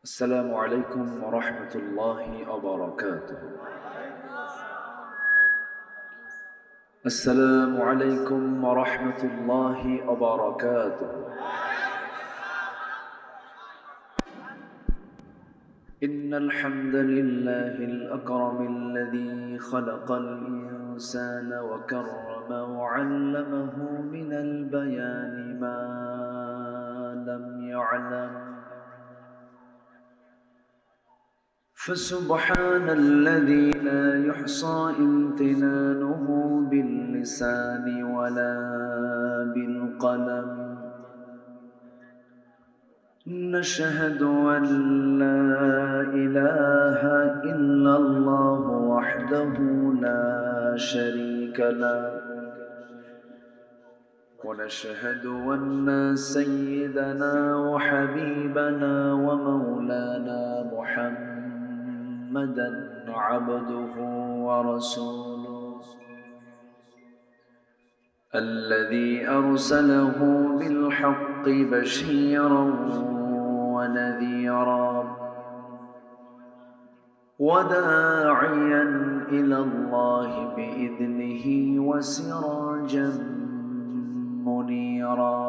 السلام عليكم ورحمة الله وبركاته. السلام عليكم ورحمة الله وبركاته. إن الحمد لله الأكرم الذي خلق الإنسان وكرم وعلمه من البيان ما لم يعلم، فسبحان الذي لا يحصى امتنانه باللسان ولا بالقلم. نشهد أن لا إله إلا الله وحده لا شريك له، ونشهد أن سيدنا وحبيبنا ومولانا محمدًا عبده ورسوله الذي أرسله بالحق بشيرا ونذيرا وداعيا إلى الله بإذنه وسراجا منيرا.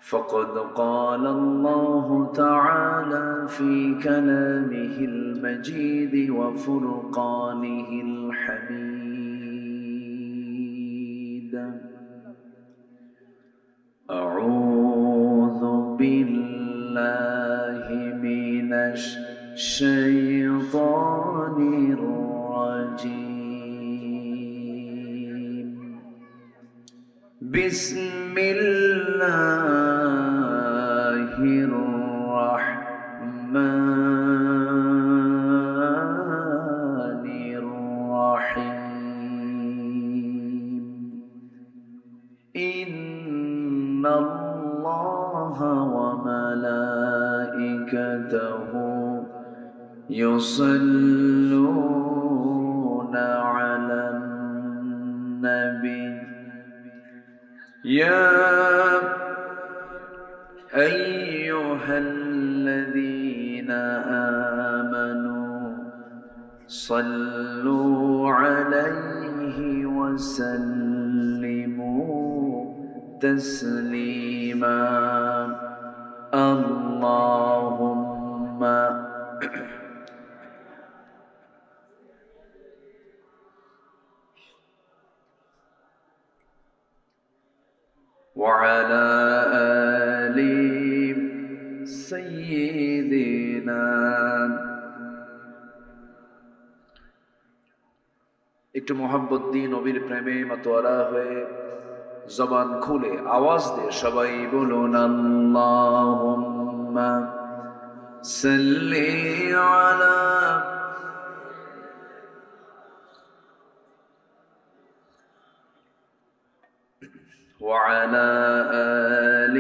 فقد قال الله تعالى في كلامه المجيد وفرقانه الحميد: أعوذ بالله من الشيطان الرجيم. بسم الله الرحمن الرحيم. إن الله وملائكته يصلون على النبي يا أيها الذين آمنوا صلوا عليه وسلموا تسليما. اللهم وعلى آل سيدنا। একটু মোহাম্মত দিয়ে নবীর প্রেমে মাতোয়ারা হয়ে জবান খুলে আওয়াজ দিয়ে সবাই বলুন আল্লাহুম্মা সাল্লি আলা وعلى آل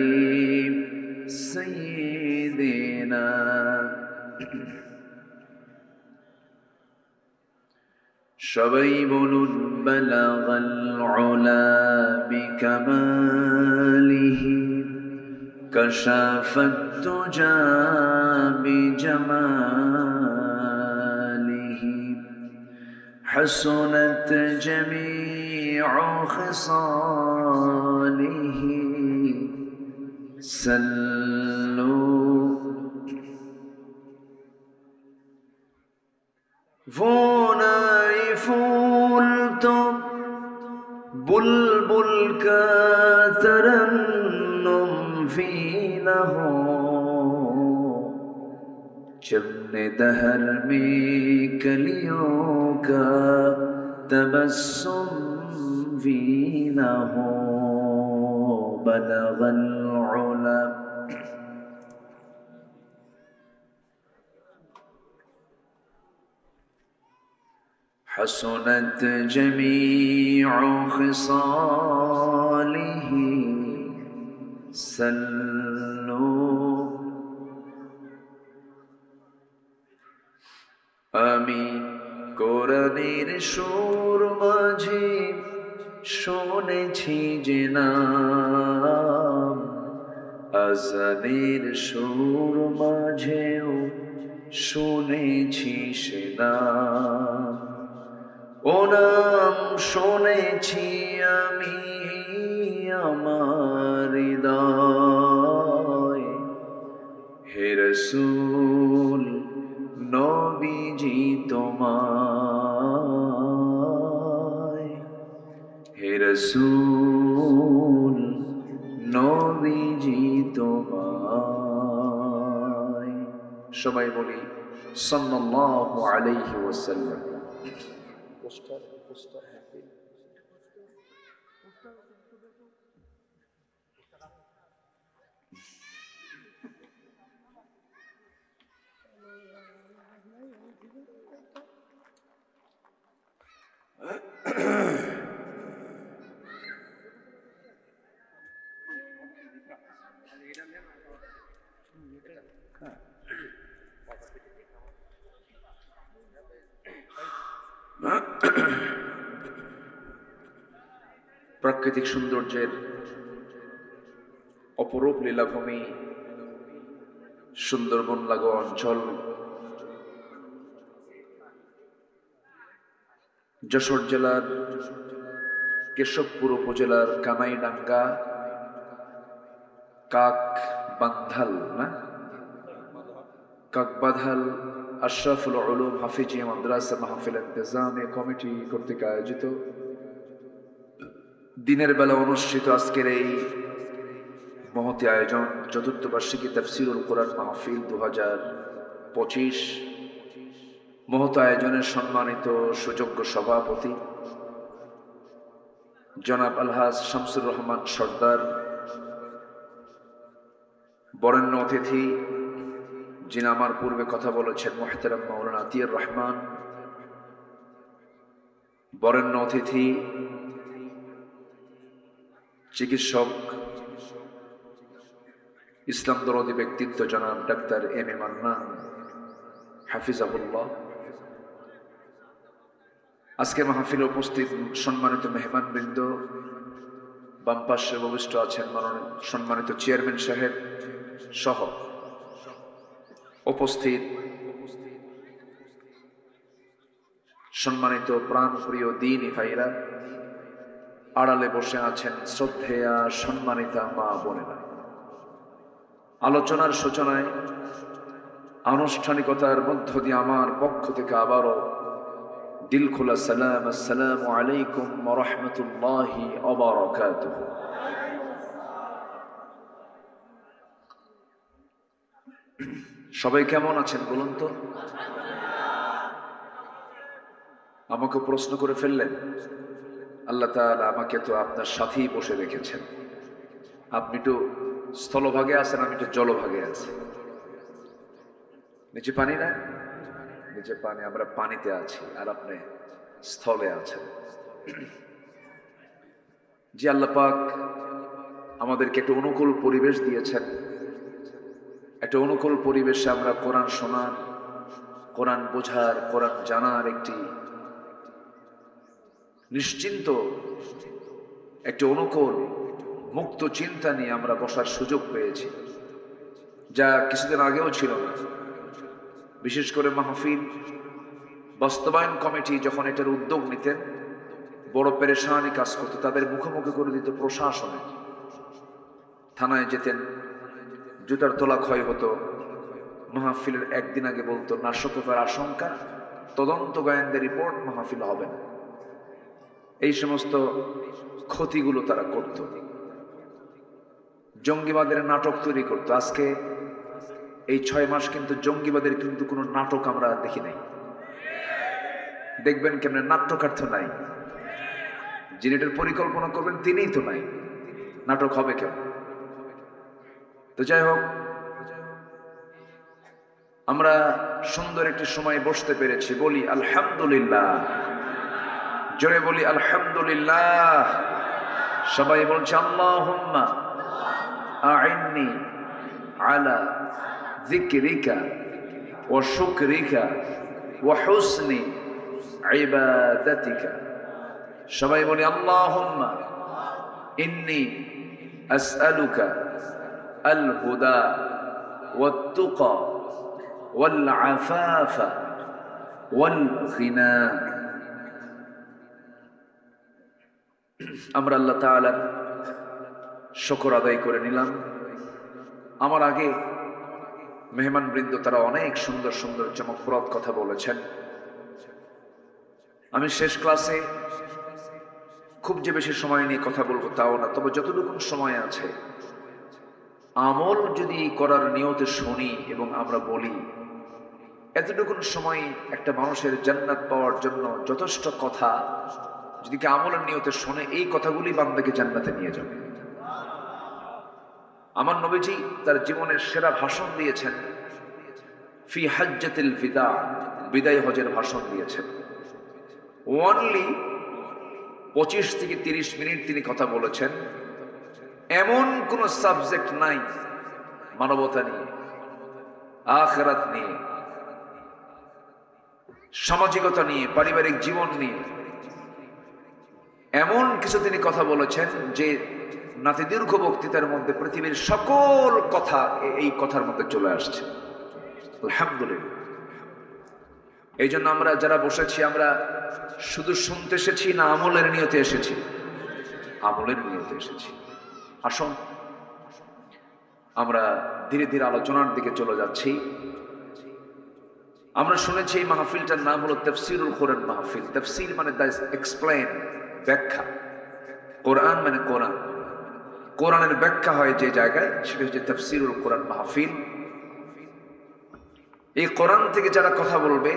سيدنا। সবাই বলুন বালাগাল উলা বিকামালিহি কাশাফাত তুজা বিজামালিহি حسنت جميع خصاله صلوا فوناي فولتم بلبل کا ترنم فينه चमने दहर में कलियों का तबस्सुम भी न हो। बलगल उला हसनत जमीउ खिसालिही सल्लू। আমি কোরআনের সুর মাঝে শুনেছি যে নাম আজানের সুর মাঝেও শুনেছি সে নাম, ও নাম শুনেছি আমি আমার হৃদয়। হে রাসূল নবীজি তোমায়, হে রাসূল নবীজি তোমায়। সবাই বলি সাল্লাল্লাহু আলাইহি ওয়াসাল্লাম। প্রাকৃতিক সৌন্দর্যের অপরূপ লীলাভূমি সুন্দরবন লাগো অঞ্চল, যশোর জেলার কেশবপুর উপজেলার কানাইডাঙ্গা কাকবাধাল আশরাফুল উলুম হাফিজিয়া মাদ্রাসা মাহফিল ইন্তেজামিয়া কমিটি কর্তৃক আয়োজিত দিনের বেলা অনুষ্ঠিত আজকের এই মহতি আয়োজন চতুর্থ বার্ষিকী তাফসীরুল কোরআন মাহফিল 2025 মহৎ আয়োজনের সম্মানিত সুযোগ্য সভাপতি জনাব আলহাজ শামসুর রহমান সর্দার, বরেণ্য অতিথি যিনি আমার পূর্বে কথা বলেছেন মুহতারাম মাওলানা আতিয়ার রহমান, বরেণ্য অতিথি চিকিৎসক ইসলাম দরদি ব্যক্তিত্ব জনাব ডাক্তার এম এ মান্নান হাফিজাহুল্লাহ, আজকে মাহফিলে উপস্থিত সম্মানিত মেহমানবৃন্দ, বাম পাশে উপবিষ্ট আছেন সম্মানিত চেয়ারম্যান সাহেব সহ উপস্থিত সম্মানিত প্রাণপ্রিয় দ্বীনি ভাইরা, আড়ালে বসে আছেন শ্রদ্ধেয়া সম্মানিতা মা বোনেরা। আলোচনার সূচনায় আনুষ্ঠানিকতার মধ্য দিয়ে আমার পক্ষ থেকে আবারও দিল খোলা সালাম, আসসালামু আলাইকুম ওয়া রাহমাতুল্লাহি ওয়া বারাকাতুহু। সবাই কেমন আছেন বলুন তো? আমাকে প্রশ্ন করে ফেললেন। আল্লাহ তাআলা আমাকে তো আপনার সাথেই বসে রেখেছেন। আপনি তো স্থলভাগে আছেন, আমি তো জলভাগে আছি। নিচে পানি না, নিচে পানি, আমরা পানিতে আছি আর আপনি স্থলে আছেন। যে আল্লাহ পাক আমাদেরকে একটা অনুকূল পরিবেশ দিয়েছেন, একটা অনুকূল পরিবেশে আমরা কোরআন শোনার, কোরআন বোঝার, কোরআন জানার একটি নিশ্চিন্ত একটা অনুকূল মুক্ত চিন্তা নিয়ে আমরা বসার সুযোগ পেয়েছি, যা কিছুদিন আগেও ছিল না। বিশেষ করে মাহফিল বাস্তবায়ন কমিটি যখন এটার উদ্যোগ নিতেন, বড় পেরেশানি কাজ করতো, তাদের মুখোমুখি করে দিত প্রশাসনে, থানায় যেতেন, জুতার তোলা ক্ষয় হতো। মাহফিলের একদিন আগে বলতো নাশকতার আশঙ্কা, তদন্ত গোয়েন্দা রিপোর্ট, মাহফিল হবে না। এই সমস্ত ক্ষতিগুলো তারা করত। জঙ্গিবাদের নাটক তৈরি করতো। আজকে এই 6 মাস কিন্তু জঙ্গিবাদের কিন্তু কোনো নাটক আমরা দেখি নাই। দেখবেন কেমন নাট্যকার তো নাই, যিনি এটার পরিকল্পনা করবেন তিনিই তো নাই, নাটক হবে কেন? তো যাই হোক, আমরা সুন্দর একটি সময় বসতে পেরেছি, বলি আলহামদুলিল্লাহ। জোরে বলি আলহামদুলিল্লাহ। সবাই বলছে আল্লাহুম্মা আইন্নি আলা যিকরিকা ওয়া শুকরিকা ওয়া হুসনি ইবাদাতিকা। সবাই বলি আল্লাহুম্মা ইন্নি আসআলুকা আল হুদা ওয়াত তুকা ওয়াল আফাফা ওয়াল গিনা। আমরা আল্লাহ তাআলার শুকর আদায় করে নিলাম। আমার আগে মেহমান বৃন্দ তারা অনেক সুন্দর সুন্দর চমকপ্রদ কথা বলেছেন। আমি শেষ ক্লাসে খুব যে বেশি সময় নিয়ে কথা বলবো তাও না, তবে যতটুকু সময় আছে আমল যদি করার নিয়তে শুনি এবং আমরা বলি, এতটুকুন সময় একটা মানুষের জান্নাত পাওয়ার জন্য যথেষ্ট কথা যদি কি আমলের নিয়তে শোনে, এই কথাগুলি বান্দাকে জান্নাতে নিয়ে যাবে। আমার নবীজি তার জীবনের সেরা ভাষণ দিয়েছেন ফি হাজ্জাতিল বিদা, বিদায় হজের ভাষণ দিয়েছেন। ওনলি 25 থেকে 30 মিনিট তিনি কথা বলেছেন। এমন কোন সাবজেক্ট নাই মানবতা নিয়ে, আখিরাত নিয়ে, সামাজিকতা নিয়ে, পারিবারিক জীবন নিয়ে এমন কিছু তিনি কথা বলেছেন যে নাতি দীর্ঘ বক্তৃতার মধ্যে পৃথিবীর সকল কথা এই কথার মধ্যে চলে আসছে। আলহামদুলিল্লাহ। এই জন্য আমরা যারা বসেছি, আমরা শুধু শুনতে এসেছি না আমলের নিয়তে এসেছি? আমলের নিয়তে এসেছি। আসুন আমরা ধীরে ধীরে আলোচনার দিকে চলে যাচ্ছি। আমরা শুনেছি এই মাহফিলটার নাম হলো তাফসীরুল কোরআন মাহফিল। তাফসীর মানে দ্য এক্সপ্লেইন, ব্যাখ্যা। কোরআন মানে কোরআন, কোরআনের ব্যাখ্যা হয় যে জায়গায়, সেটা হচ্ছে তাফসীরুল কোরআন মাহফিল। এই কোরআন থেকে যারা কথা বলবে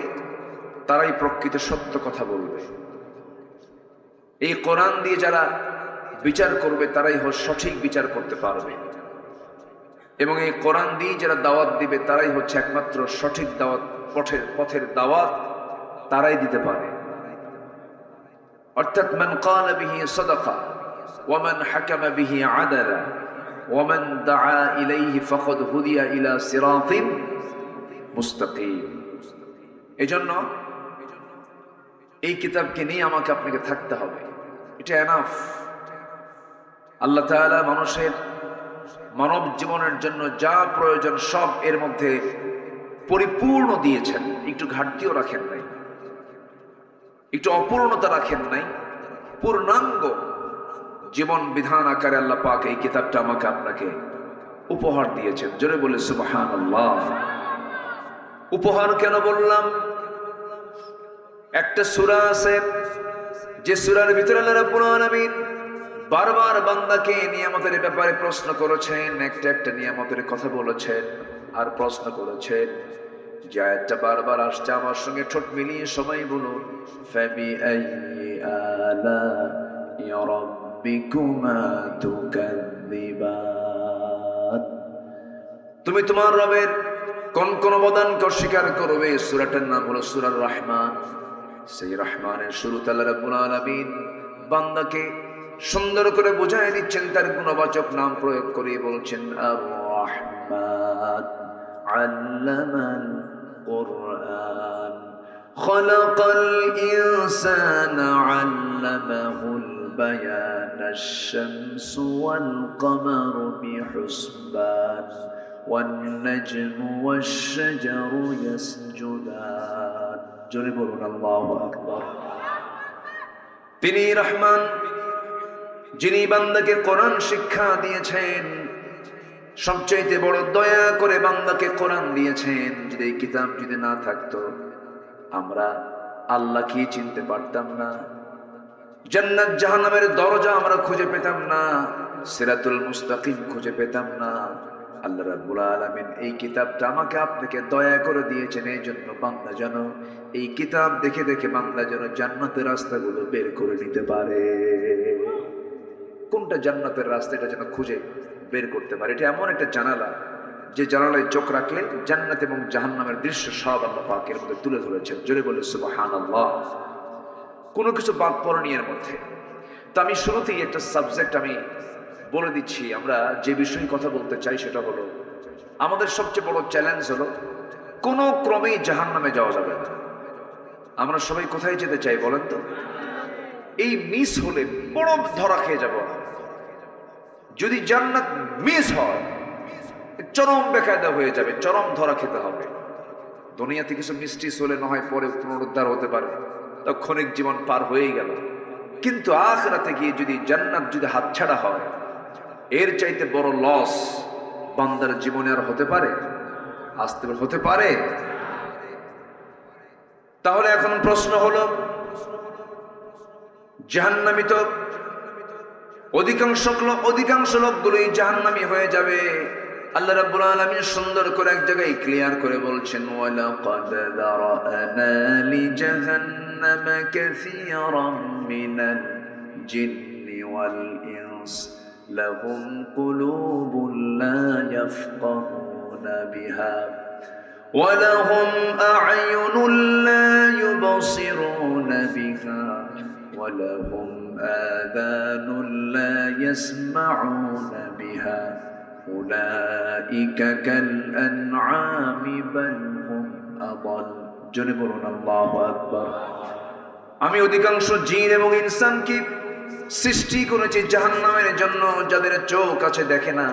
তারাই প্রকৃত সত্য কথা বলবে। এই কোরআন দিয়ে যারা বিচার করবে তারাই সঠিক বিচার করতে পারবে, এবং এই কোরআন দিয়ে যারা দাওয়াত দিবে তারাই হচ্ছে একমাত্র সঠিক দাওয়াত, পথের দাওয়াত তারাই দিতে পারে। অর্থাৎ মান ক্বালা বিহি সাদাকা ওয়া মান হাকামা বিহি আদালা ওয়া মান দাআ ইলাইহি ফাকাদ হুদিয়া ইলা সিরাতিন মুস্তাকিম। এজন্য এই কিতাবকে নিয়ে আমাকে আপনাকে থাকতে হবে, এটা এনাফ। আল্লাহ তাআলা মানুষের মানব জীবনের জন্য যা প্রয়োজন সব এর মধ্যে পরিপূর্ণ দিয়েছেন, একটু ঘাটতিও রাখেন নাই, একটু অপূর্ণতা রাখেন নাই, পূর্ণাঙ্গ জীবন বিধান আকারে আল্লাহ পাক এই কিতাবটা আমাকে আপনাকে উপহার দিয়েছেন। জোরে বলে সুবহানাল্লাহ। উপহার কেন বললাম? একটা সূরা আছে যে সূরার ভিতরে আল্লাহ রাব্বুল আলামিন বারবার বান্দাকে নিয়ামতের ব্যাপারে প্রশ্ন করেছেন, একটা একটা নিয়ামতের কথা বলেছেন আর প্রশ্ন করেছেন। যে আয়াতটা বারবার আসছে, আমার সঙ্গে ঠোঁট মিলিয়ে সবাই বলুন, ফাবিআইয়ি আলাই রাব্বিকুমা তুকাযযিবান। তুমি তোমার রবের কোন কোন অবদানকে অস্বীকার করবে? সূরাটার নাম হলো সূরা রহমান। সেই রহমানের শুরুতে আল্লাহ রাব্বুল আলামিন বান্দাকে সুন্দর করে বুঝায় দিচ্ছেন, তার গুণবাচক নাম প্রয়োগ করে বলছেন আর রহমান আল্লামাল কোরআন খলাকাল ইনসানা আল্লামাহুল বায়ান আশ-শামসু ওয়াল কমারু বিহুসবান ওয়ান নাজমু ওয়াশ-শাজারু ইয়াসজুদান। জোরে বলুন আল্লাহু আকবার। তিনি রহমান, যিনি বান্দাকে কোরআন শিক্ষা দিয়েছেন, সবচাইতে বড় দয়া করে বান্দাকে কোরআন দিয়েছেন। যদি এই কিতাব যদি না থাকতো আমরা আল্লাহকে চিনতে পারতাম না, জান্নাত জাহান্নামের দরজা আমরা খুঁজে পেতাম না, সিরাতুল মুস্তাকিম খুঁজে পেতাম না। আল্লাহ রাব্বুল আলামিন এই কিতাবটা আমাকে আপনাকে দয়া করে দিয়েছেন, এই জন্য বান্দা যেন এই কিতাব দেখে দেখে বান্দা যেন জান্নাতের রাস্তাগুলো বের করে নিতে পারে। কোনটা জান্নাতের রাস্তা এটা যেন খুঁজে বের করতে পারে। এটা এমন একটা জানালা, যে জানালায় চোখ রাখলে জান্নাত এবং জাহান্নামের দৃশ্য সব আল্লাহ পাক এর মধ্যে তুলে ধরেছেন। জোরে বলে সুবহানাল্লাহ। কোনো কিছু বাদ পড়েনি এর মধ্যে। তো আমি শুরুতেই একটা সাবজেক্ট আমি বলে দিচ্ছি। আমরা যে বিষয়ে কথা বলতে চাই সেটা হলো, আমাদের সবচেয়ে বড় চ্যালেঞ্জ হলো কোনো ক্রমেই জাহান্নামে যাওয়া যাবে না। আমরা সবাই কোথায় যেতে চাই বলেন তো? এই মিস হলে বড় ধরা খেয়ে যাব। যদি জান্নাত মিস হয় চরম বেকায়দা হয়ে যাবে, চরম ধরা খেতে হবে। দুনিয়াতে কিছু মিষ্টি চলে না হয় পরে পুনরুদ্ধার হতে পারে, তৎক্ষণিক জীবন পার হয়েই গেল। কিন্তু আখিরাতে গিয়ে যদি জান্নাত যদি হাতছাড়া হয়, এর চাইতে বড় লস বান্দার জীবনে আর হতে পারে? আসতে হতে পারে? তাহলে এখন প্রশ্ন হলো, জাহান্নামী তো অধিকাংশ লোকগুলোই জাহান্নামী হয়ে যাবে। আল্লাহ রাব্বুল আলামিন সুন্দর করে এক জায়গায় ক্লিয়ার করে বলছেন, ওয়ালাকাদ যারানা লিজাহান্নামা কাসীরাম মিনাল জিন্নি ওয়াল ইনস লাহুম কুলুবুন লা ইয়াফকাহুনা বিহা ওয়া লাহুম আ'য়ুনুন লা ইউবসিরুনা বিহা ওয়া লাহুম আযানুন লা ইয়াসমাউনা বিহা উলাইকা কাল আনআমি বাল হুম আদাল। জোরে বলুন আল্লাহু আকবার। আমি অধিকাংশ জিন এবং ইনসানকে সৃষ্টি করেছি জাহান্নামের জন্য, যাদের চোখ আছে দেখে না,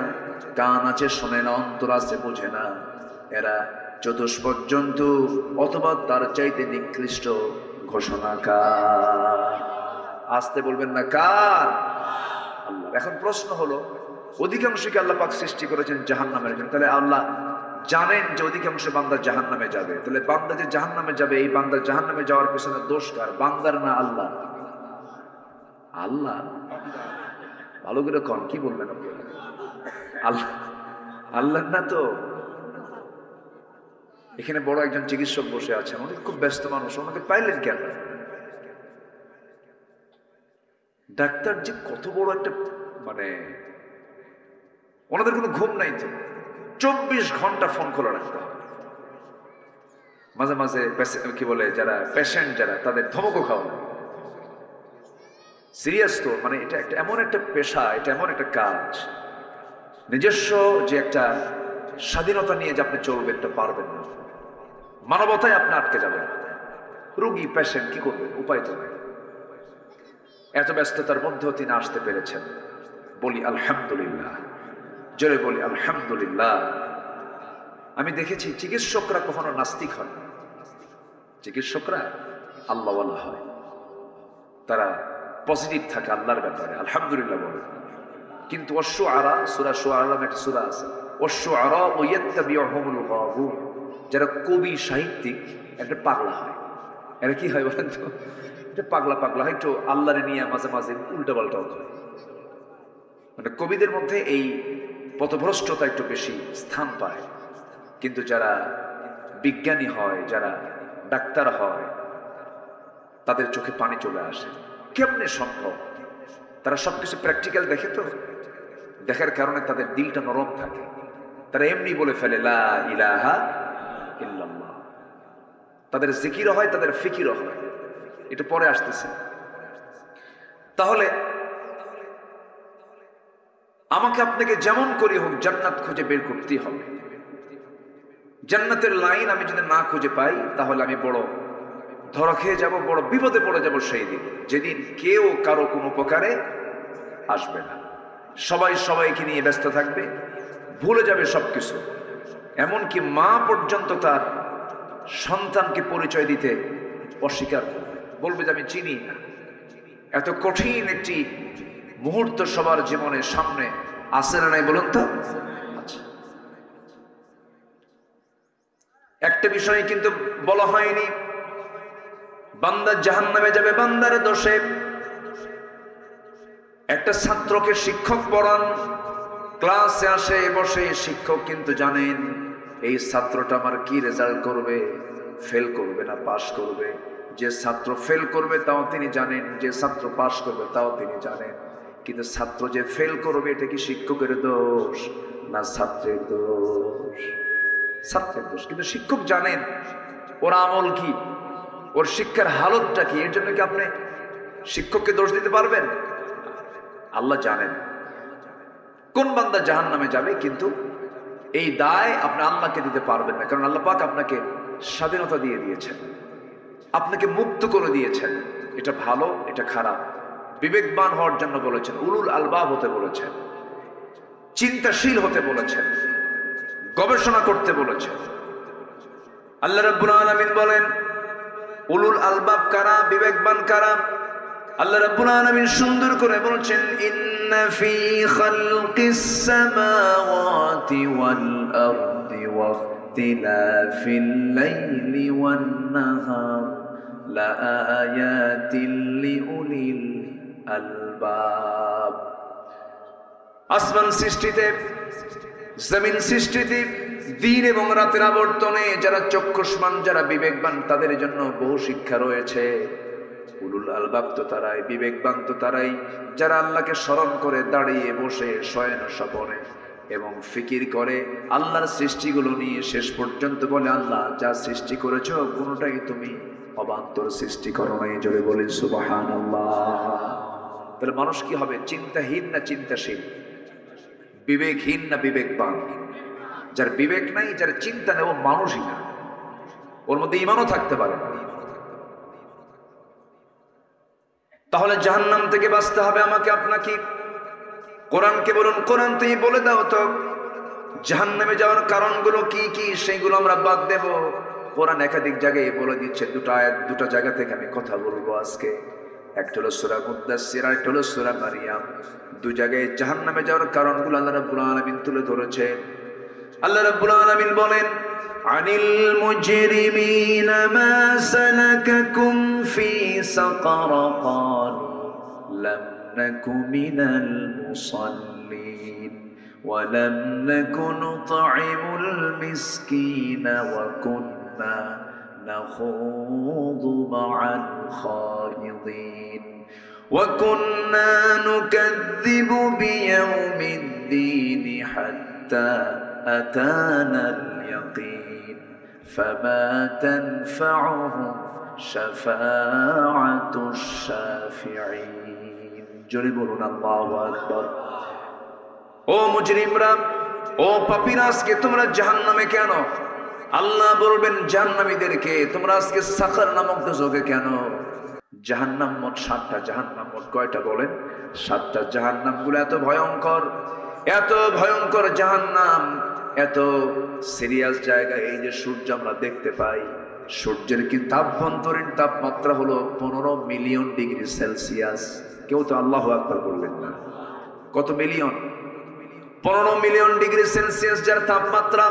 কান আছে শোনে না, অন্তর আছে বোঝে না। এরা চতুষ্পদ জন্তু অথবা তার চাইতে নিকৃষ্ট ঘোষণাকার। আসতে বলবেন না, কার? আল্লাহ। এখন প্রশ্ন হলো, অধিকাংশকে আল্লাহ পাক সৃষ্টি করেছেন জাহান্নামের জন্য, তাহলে আল্লাহ জানেন যে অধিকাংশ বান্দা জাহান্নামে যাবে, তাহলে বান্দা যে জাহান্নামে যাবে, এই বান্দা জাহান্নামে যাওয়ার পেছনে দোষ কার? বান্দার না আল্লাহ? আল্লাহ। ভালো করে কন, কি বলবেন আপনি? আল্লাহ। আল্লাহ না তো। এখানে বড় একজন চিকিৎসক বসে আছেন, উনি খুব ব্যস্ত মানুষ, ওনাকে পাইলেন কেন? ডাক্তার যে কত বড় একটা, মানে ওনাদের কোনো ঘুম নাই তো, 24 ঘন্টা ফোন খোলা রাখতে হবে। মাঝে মাঝে কি বলে, যারা পেশেন্ট যারা, তাদের ধমকও খাওয়া। সিরিয়াস তো, মানে এটা একটা এমন একটা পেশা, এটা এমন একটা কাজ, নিজস্ব যে একটা স্বাধীনতা নিয়ে যে আপনি চলবেন, এটা পারবেন না। মানবতায় আপনি আটকে যাবেন। রোগী পেশেন্ট কি করবেন? উপায় তো নেই। এত ব্যস্ততার মধ্যেও তিনি আসতে পেরেছেন। বলি আলহামদুলিল্লাহ, জোরে বলি আলহামদুলিল্লাহ। আমি দেখেছি চিকিৎসকরা কখনো নাস্তিক হয় না, চিকিৎসকরা আল্লাহওয়ালা হয়, তারা পজিটিভ থাকে আল্লাহর ব্যাপারে, আলহামদুলিল্লাহ বলে। কিন্তু ওয়াশ-শুআরা, সূরা শুআরা নামে একটা সূরা আছে, ওয়াশ-শুআরা ইয়াত্তাবিউহুমুল গাবুন, যারা কবি সাহিত্যিক একটা পাগলা হয়। এরা কি হয় বলেন তো? এটা পাগলা পাগলা হয়, একটু আল্লাহরে নিয়ে মাঝে মাঝে উল্টাপাল্টাও করে। মানে কবিদের মধ্যে এই পথভ্রষ্টতা একটু বেশি স্থান পায়। কিন্তু যারা বিজ্ঞানী হয়, যারা ডাক্তার হয়, তাদের চোখে পানি চলে আসে। কেমনে সম্ভব? তারা সবকিছু প্র্যাকটিক্যাল দেখে তো, দেখার কারণে তাদের দিলটা নরম থাকে। তারা এমনি বলে ফেলে লা ইলাহা ইল্লাল্লাহ। তাদের জিকিরও হয়, তাদের ফিকিরও হয়। এটা পরে আসতেছে। তাহলে আমাকে আপনাকে যেমন করি হোক জান্নাত খুঁজে বের করতেই হবে। জান্নাতের লাইন আমি যদি না খুঁজে পাই, তাহলে আমি বড় ধরা খেয়ে যাব, বড় বিপদে পড়ে যাব সেই দিন, যেদিন কেউ কারো কোনো উপকারে আসবে না। সবাই সবাইকে নিয়ে ব্যস্ত থাকবে, ভুলে যাবে সবকিছু। এমনকি মা পর্যন্ত তার সন্তানকে পরিচয় দিতে অস্বীকার করবে, বলবে যে আমি চিনি না। এত কঠিন একটি মুহূর্ত সবার জীবনের সামনে আসে না নাই বলুন তো? আচ্ছা, একটা বিষয় কিন্তু বলা হয়নি, বান্দা জাহান্নামে যাবে বান্দার দোষে। একটা ছাত্রকে শিক্ষক পড়ান, ক্লাসে আসে বসে, শিক্ষক কিন্তু জানেন এই ছাত্রটা আমার কি রেজাল্ট করবে, ফেল করবে না পাশ করবে। যে ছাত্র ফেল করবে তাও তিনি জানেন, যে ছাত্র পাশ করবে তাও তিনি জানেন। কিন্তু ছাত্র যে ফেল করবে, এটা কি শিক্ষকের দোষ না ছাত্রের দোষ? ছাত্রের দোষ। কিন্তু শিক্ষক জানেন ওর আমল কি, ওর শিক্ষার হালতটা কি। এর জন্য কি আপনি শিক্ষককে দোষ দিতে পারবেন? আল্লাহ জানেন কোন বান্দা জাহান্নামে যাবে, কিন্তু এই দায় আপনি আল্লাহকে দিতে পারবেন না। কারণ আল্লাহ পাক আপনাকে স্বাধীনতা দিয়ে দিয়েছেন, আপনাকে মুক্ত করে দিয়েছেন। এটা ভালো, এটা খারাপ, বিবেকবান হওয়ার জন্য বলেছেন, উলুল আলবাব হতে বলেছেন, চিন্তাশীল হতে বলেছেন। গবেষণা করতে বলেছে। আল্লাহ রাব্বুল আলামিন বলেন উলুল আলবাব কারা, বিবেকবান কারা? আল্লাহ রাব্বুল আলামিন সুন্দর করে বলছেন ইন্না ফি খালকিস সামাওয়াতি ওয়াল আরদি ওয়া ইখতিলাফিল লাইলি ওয়ান নাহার লাআয়াতিল লিউলিল আলবাব। আসমান সৃষ্টিতে, জমিন সৃষ্টিতে, দিন এবং রাতের আবর্তনে যারা চক্ষুষ্মান, যারা বিবেকবান, তাদের জন্য বহু শিক্ষা রয়েছে। উলুল আলবাব তো তারাই, বিবেকবান তো তারাই যারা আল্লাহকে স্মরণ করে দাঁড়িয়ে বসে শয়ন স্বপনে এবং ফিকির করে আল্লাহর সৃষ্টিগুলো নিয়ে শেষ পর্যন্ত বলে আল্লাহ যা সৃষ্টি করেছ কোনোটাই তুমি অবান্তর সৃষ্টি করো নাই। জোরে বলি সুবহানাল্লাহ। তাহলে মানুষ কি হবে? চিন্তাহীন না চিন্তাশীল? বিবেকহীন না বিবেকবান? যার বিবেক নাই, যার চিন্তা নেই, ও মানুষই না, ওর মধ্যে ঈমানও থাকতে পারে না। তাহলে জাহান্নাম থেকে বাঁচতে হবে আমাকে আপনাকে। কোরআনকে বলুন, কোরআন তুমি বলে দাও তো জাহান্নামে যাওয়ার কারণগুলো কি কি, সেইগুলো আমরা বাদ দেব। কোরআন একাধিক জায়গায় বলে দিচ্ছে। দুটা জায়গা থেকে আমি কথা বলবো আজকে। একটা হলো সূরা মুদ্দাসসির, আর একটা হলো সূরা মারিয়াম। দুই জায়গায় জাহান্নামে যাওয়ার কারণগুলো আল্লাহ রাব্বুল আলামিন তুলে ধরেছেন। আল্লাহ রাব্বুল আলামিন বলেন আনিল মুজরিমিনা মা সালাকাকুম ফি সাকার ক্বালু লাম নাকু মিনাল মুসাল্লিন ওয়া লাম নাকু নুতঈমুল মিসকিনা ওয়া কুন্না নাখুযু মা'আল খায়িদিন ওয়া কুন্না নুকাযযিবু বিয়াউমিদ্দিন হাত্তা أتانا اليقين فما تنفعهم شفاعة الشافعين জোরে বলুন আল্লাহু আকবার। ও মুজরিমরা, ও পাপীরা, আজকে তোমরা জাহান্নামে কেন? আল্লাহ বলবেন জাহান্নামীদেরকে তোমরা আজকে সাকার নামক দোজখে কেন? জাহান্নাম মোট 7টা। জাহান্নাম মোট কয়টা বলেন? 7টা। জাহান্নামগুলো এত ভয়ঙ্কর, এত ভয়ঙ্কর জাহান্নাম, এত সিরিয়াস জায়গা। এই যে সূর্য আমরা দেখতে পাই, সূর্যের কিন্তু আভ্যন্তরীণ তাপমাত্রা হলো 15 মিলিয়ন ডিগ্রি সেলসিয়াস। কেউ তো আল্লাহু আকবার বলবেন না। কত মিলিয়ন? 15 মিলিয়ন ডিগ্রি সেলসিয়াস যার তাপমাত্রা।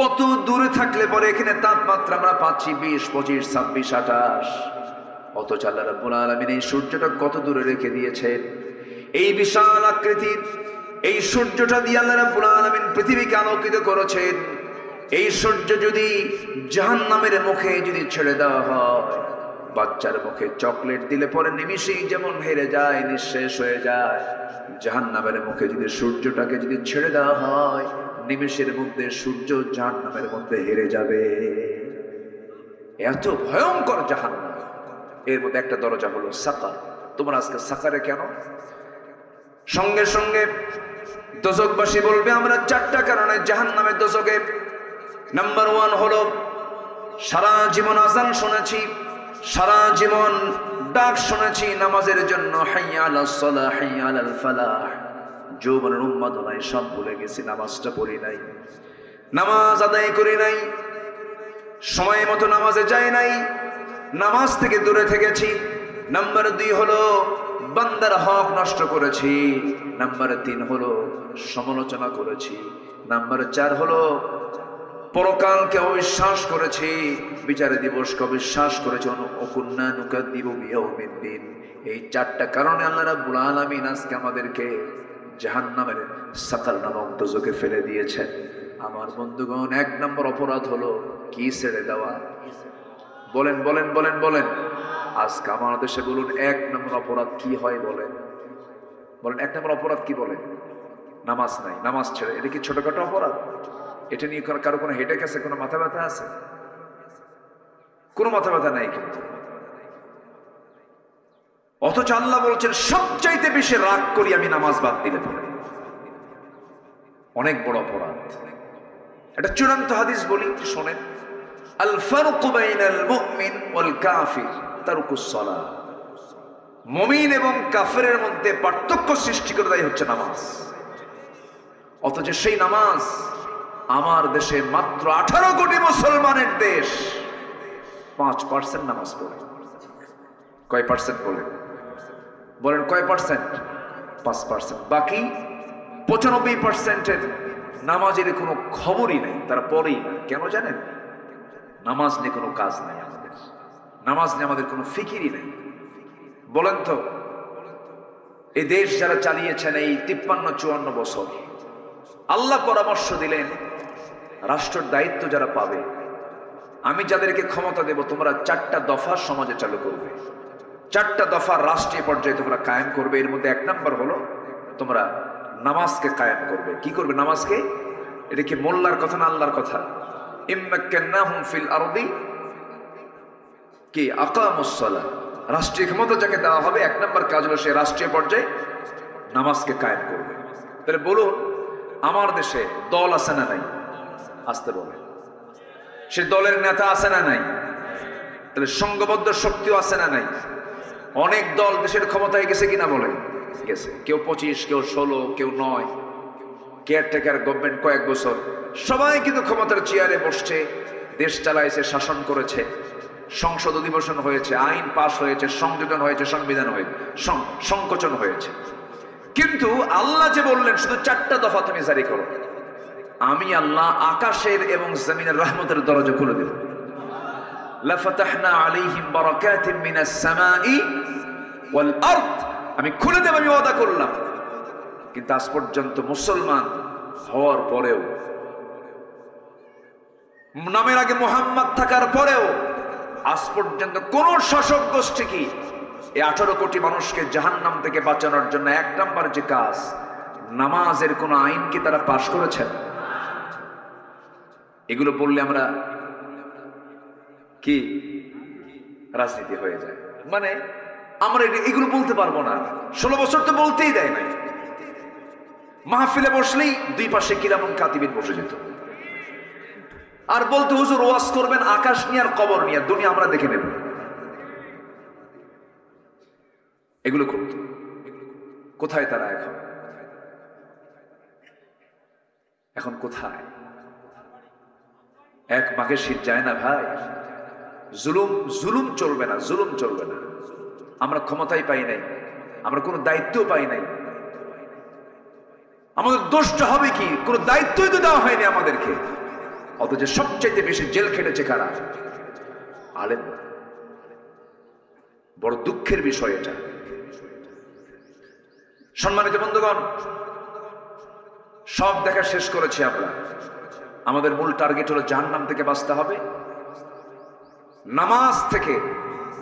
কত দূরে থাকলে পরে এখানে তাপমাত্রা আমরা পাচ্ছি 20, 25, 26, 28। অথচ আল্লাহ রাব্বুল আলামিন এই সূর্যটা কত দূরে রেখে দিয়েছেন। এই বিশাল আকৃতির এই সূর্যটা দিয়ে আল্লাহ রাব্বুল আলামিন পৃথিবীকে আলোকিত করেছেন। এই সূর্য যদি জাহান্নামের মুখে যদি ছেড়ে দেওয়া হয়, বাচ্চার মুখে চকলেট দিলে পরে নিমিষেই যেমন হেরে যায়, নিঃশেষ হয়ে যায়, জাহান্নামের মুখে যদি সূর্যটাকে যদি ছেড়ে দেওয়া হয়, নিমিষের মধ্যে সূর্য জাহান্নামের মধ্যে হেরে যাবে। এত ভয়ঙ্কর জাহান্নাম। এর মধ্যে একটা দরজা হলো সাকার। তোমরা আজকে সাকারে কেন? সঙ্গে সঙ্গে দোজখবাসী বলবে আমরা 4টা কারণে জাহান্নামে দোজখে। নাম্বার 1 হলো সারা জীবন আযান শুনেছি, সারা জীবন ডাক শুনেছি নামাজের জন্য, হাইয়া আলাস সালাহ, হাইয়া আলাল ফালাহ। যৌবনের উন্মাদনায় সব ভুলে গেছি, নামাজটা পড়ি নাই, নামাজ আদায় করি নাই, সময় মতো নামাজে যাই নাই, নামাজ থেকে দূরে থেকেছি। নাম্বার 2 হলো বান্দার হক নষ্ট করেছি। নাম্বার 3 হলো সমালোচনা করেছি। নাম্বার 4 হলো পরকালকে অবিশ্বাস করেছি, বিচারে দিবসকে অবিশ্বাস করেছি। ওয়াকুন্না নুকাযযিবু বিয়াউমিদ্দিন। এই 4টা কারণে আল্লাহ রাব্বুল আলামিন আজকে আমাদেরকে জাহান্নামের সাকার নামক দোজখে ফেলে দিয়েছেন। আমার বন্ধুগণ, 1 নম্বর অপরাধ হলো কি? ছেড়ে দেওয়া। বলেন বলেন বলেন বলেন। আজকে আমার দেশে বলুন 1 নম্বর অপরাধ কি হয়? বলেন বলেন 1 নম্বর অপরাধ কি? বলেন নামাজ নাই, নামাজ ছেড়ে। এটা কি ছোটখাটো অপরাধ? এটা নিয়ে কারো কোনো হেডেক আছে? কোনো মাথা ব্যথা আছে? কোনো মাথা ব্যথা নাই কিন্তু। অথচ আল্লাহ বলছেন সবচাইতে বেশি রাগ করি আমি নামাজ বাদ দিলে পরে। অনেক বড় অপরাধ। এটা চূড়ান্ত হাদিস বলি, শোনেন। আল ফারকু বাইনাল মুমিন ওয়াল কাফির তারকুস সালাহ। মুমিন এবং কাফেরের মধ্যে পার্থক্য সৃষ্টি করে দেয় হচ্ছে নামাজ। অথচ সেই নামাজ আমার দেশে মাত্র 18 কোটি মুসলমানের দেশ 5% নামাজ পড়ে। কয় পার্সেন্ট বলেন? বলেন কয় পার্সেন্ট? 5%। বাকি 95%-এর নামাজের কোনো খবরই নেই, তারা পড়েই না। কেন জানেন? নামাজ নিয়ে কোনো কাজ নাই আমাদের, নামাজ নিয়ে আমাদের কোনো ফিকিরই নেই। বলেন তো, এই দেশ যারা চালিয়েছেন এই 53-54 বছর, আল্লাহ পরামর্শ দিলেন রাষ্ট্রের দায়িত্ব যারা পাবে, আমি যাদেরকে ক্ষমতা দেব তোমরা 4টা দফা সমাজে চালু করবে, 4টা দফা রাষ্ট্রীয় পর্যায়ে তোমরা কায়েম করবে। এর মধ্যে 1 নম্বর হলো তোমরা নামাজকে কায়েম করবে। কি করবে? নামাজকে। এটা কি মোল্লার কথা না আল্লাহর কথা? ইম্মাক্কান্নাহুম ফিল আরদি কি আকামুস সালাহ। রাষ্ট্রীয় ক্ষমতা যাকে দেওয়া হবে 1 নম্বর কাজ হলো সে রাষ্ট্রীয় পর্যায়ে নামাজকে কায়েম করবে। তাহলে বলুন, আমার দেশে দল আছে না নাই? আসতে বলে। সে দলের নেতা আছে না নাই? তাহলে সংঘবদ্ধ শক্তিও আছে না নাই? অনেক দল দেশের ক্ষমতায় গেছে কিনা বলেন? গেছে। কেউ 25, কেউ 16, কেউ 9, কেয়ারটেকার গভর্নমেন্ট কয়েক বছর, সবাই কিন্তু ক্ষমতার চেয়ারে বসছে, দেশ চালাইছে, শাসন করেছে, সংসদ অধিবেশন হয়েছে, আইন পাশ হয়েছে, সংযোজন হয়েছে, সংবিধান হয়েছে, সংকোচন হয়েছে। কিন্তু আল্লাহ যে বললেন শুধু 4টা দফা তুমি জারি করো, আমি আল্লাহ আকাশের এবং জমিনের রহমতের দরজা খুলে দেব। লাফাতাহনা আলাইহিম বারাকাতিম মিনাস সামাই ওয়াল আরদ, আমি খুলে দেব, আমি ওয়াদা করলাম। কিন্তু আজ পর্যন্ত মুসলমান হওয়ার পরেও, নামের আগে মুহাম্মদ থাকার পরেও আজ পর্যন্ত কোন শাসক গোষ্ঠী কি এই 18 কোটি মানুষকে জাহান্নাম থেকে বাঁচানোর জন্য 1 নম্বর যে কাজ নামাজের কোন আইন কি তারা পাশ করেছেন? এগুলো বললে আমরা কি রাজনীতি হয়ে যায়, মানে আমরা এগুলো বলতে পারবো না। 16 বছর তো বলতেই দেয় নাই। মাহফিলে বসলেই 2 পাশে কিরামন কাতিবিন বসে যেত আর বলতে, হুজুর ওয়াজ করবেন আকাশ নিয়ে আর কবর নিয়ে, দুনিয়া আমরা দেখে নেব। এগুলো করত। কোথায় তারা এখন? এখন কোথায়? 1 মাঘের শীত যায় না ভাই। জুলুম চলবে না, জুলুম চলবে না। আমরা ক্ষমতাই পাই নাই, আমরা কোনো দায়িত্ব পাই নাই। আমাদের দোষটা হবে কি? কোনো দায়িত্বই তো দেওয়া হয়নি আমাদেরকে। অথচ সবচেয়ে বেশি জেল খেটেছে কারা? আলেম। বড় দুঃখের বিষয় এটা। সম্মানিত বন্ধুগণ, সব দেখা শেষ করেছি আমরা। আমাদের মূল টার্গেট হলো জাহান্নাম থেকে বাঁচতে হবে। নামাজ থেকে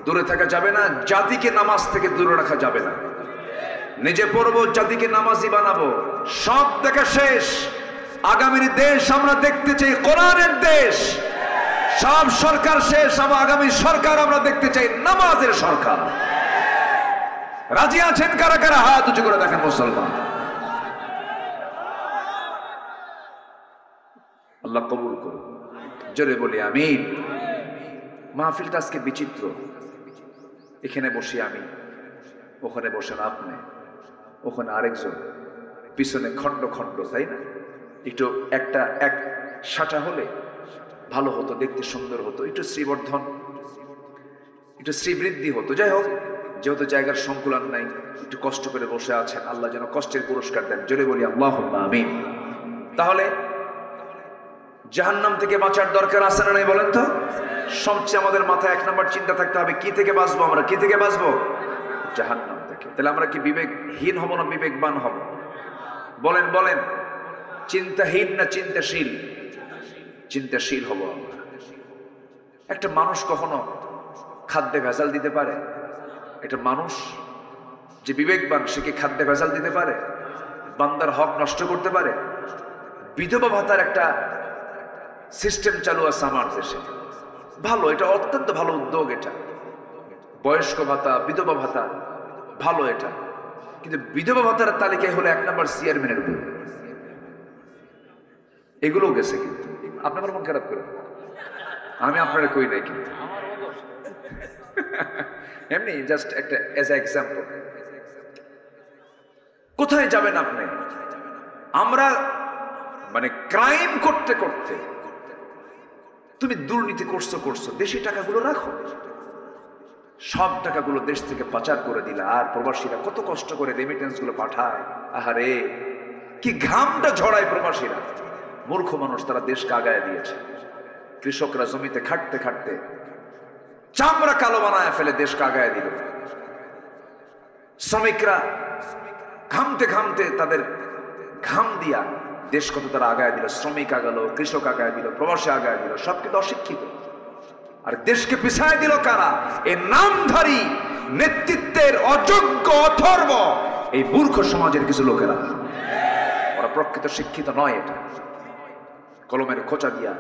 দূরে থাকা যাবে না, জাতিকে নামাজ থেকে দূরে রাখা যাবে না। নিজে পড়বো, জাতিকে নামাজি বানাবো। সব দেখা শেষ। আগামীর দেশ আমরা দেখতে চাই কোরআনের দেশ। সব সরকার শেষ, আমরা আগামী সরকার আমরা দেখতে চাই নামাজের সরকার। রাজি আছেন কারা কারা? হাত উঁচু করে দেখেন মুসলমান। আল্লাহ কবুল করুন, জোরে বলি আমিন। মাহফিলটা আজকে বিচিত্র। এখানে বসি আমি, ওখানে বসেন আপনি, ওখানে আরেকজন, পিছনে খন্ড খন্ড, তাই না? একটু এক সাটা হলে ভালো হতো, দেখতে সুন্দর হতো, একটু শ্রীবর্ধন, একটু শ্রীবৃদ্ধি হতো। যাই হোক, যেহেতু জায়গার সংকুলান নাই, একটু কষ্ট করে বসে আছেন, আল্লাহ যেন কষ্টের পুরস্কার দেন। জোরে বলি আল্লাহুম্মা আমিন। তাহলে জাহান্নাম থেকে বাঁচার দরকার আছে না নাই বলেন তো? সবচেয়ে আমাদের মাথায় 1 নম্বর চিন্তা থাকতে হবে, কি থেকে বাঁচবো আমরা? কি থেকে বাঁচবো? জাহান্নাম থেকে। তাহলে আমরা কি বিবেকহীন হব না বিবেকবান হব? বলেন বলেন, চিন্তাহীন না চিন্তাশীল? চিন্তাশীল হব আমরা। একটা মানুষ কখনো খাদ্যে ভেজাল দিতে পারে? একটা মানুষ যে বিবেকবান সে কি খাদ্যে ভেজাল দিতে পারে? বান্দার হক নষ্ট করতে পারে? বিধবা ভাতার একটা সিস্টেম চালু আছে আমার দেশে, ভালো, এটা অত্যন্ত ভালো উদ্যোগ। এটা বয়স্ক ভাতা, বিধবা ভাতা, ভালো এটা। কিন্তু বিধবা ভাতার তালিকায় হলো 1 নম্বর চেয়ারম্যানের উপর। এগুলোও গেছে। কিন্তু আপনার মন খারাপ করে, আমি আপনারা কই নাই, কিন্তু এমনি জাস্ট একটা এজ এ এক্সাম্পল। কোথায় যাবেন আপনি? আমরা মানে ক্রাইম করতে করতে তুমি দুর্নীতি করছো, দেশি টাকাগুলো রাখো, সব টাকাগুলো দেশ থেকে পাচার করে দিলা। আর প্রবাসীরা কত কষ্ট করে রেমিটেন্স গুলো পাঠায়, আহারে কি ঘামটা ঝড়ায় প্রবাসীরা। মূর্খ মানুষ, তারা দেশকে আগায় দিয়েছে। কৃষকরা জমিতে খাটতে খাটতে চামড়া কালো বানায় ফেলে দেশকে আগায় দিল। শ্রমিকরা ঘামতে ঘামতে তাদের ঘাম দিয়া দেশ কত তারা আগায় দিল। শ্রমিক আগালো, কৃষক আগায় দিল, প্রবাসী আগায় দিল, সব কিন্তু অশিক্ষিত। আর দেশকে পিছায় দিল কারা? এই নামধারী নেতৃত্বের অযোগ্য অথর্ব এই মূর্খ সমাজের কিছু লোকেরা। ওরা প্রকৃত শিক্ষিত নয়। এটা কলমের খোঁচা দিয়া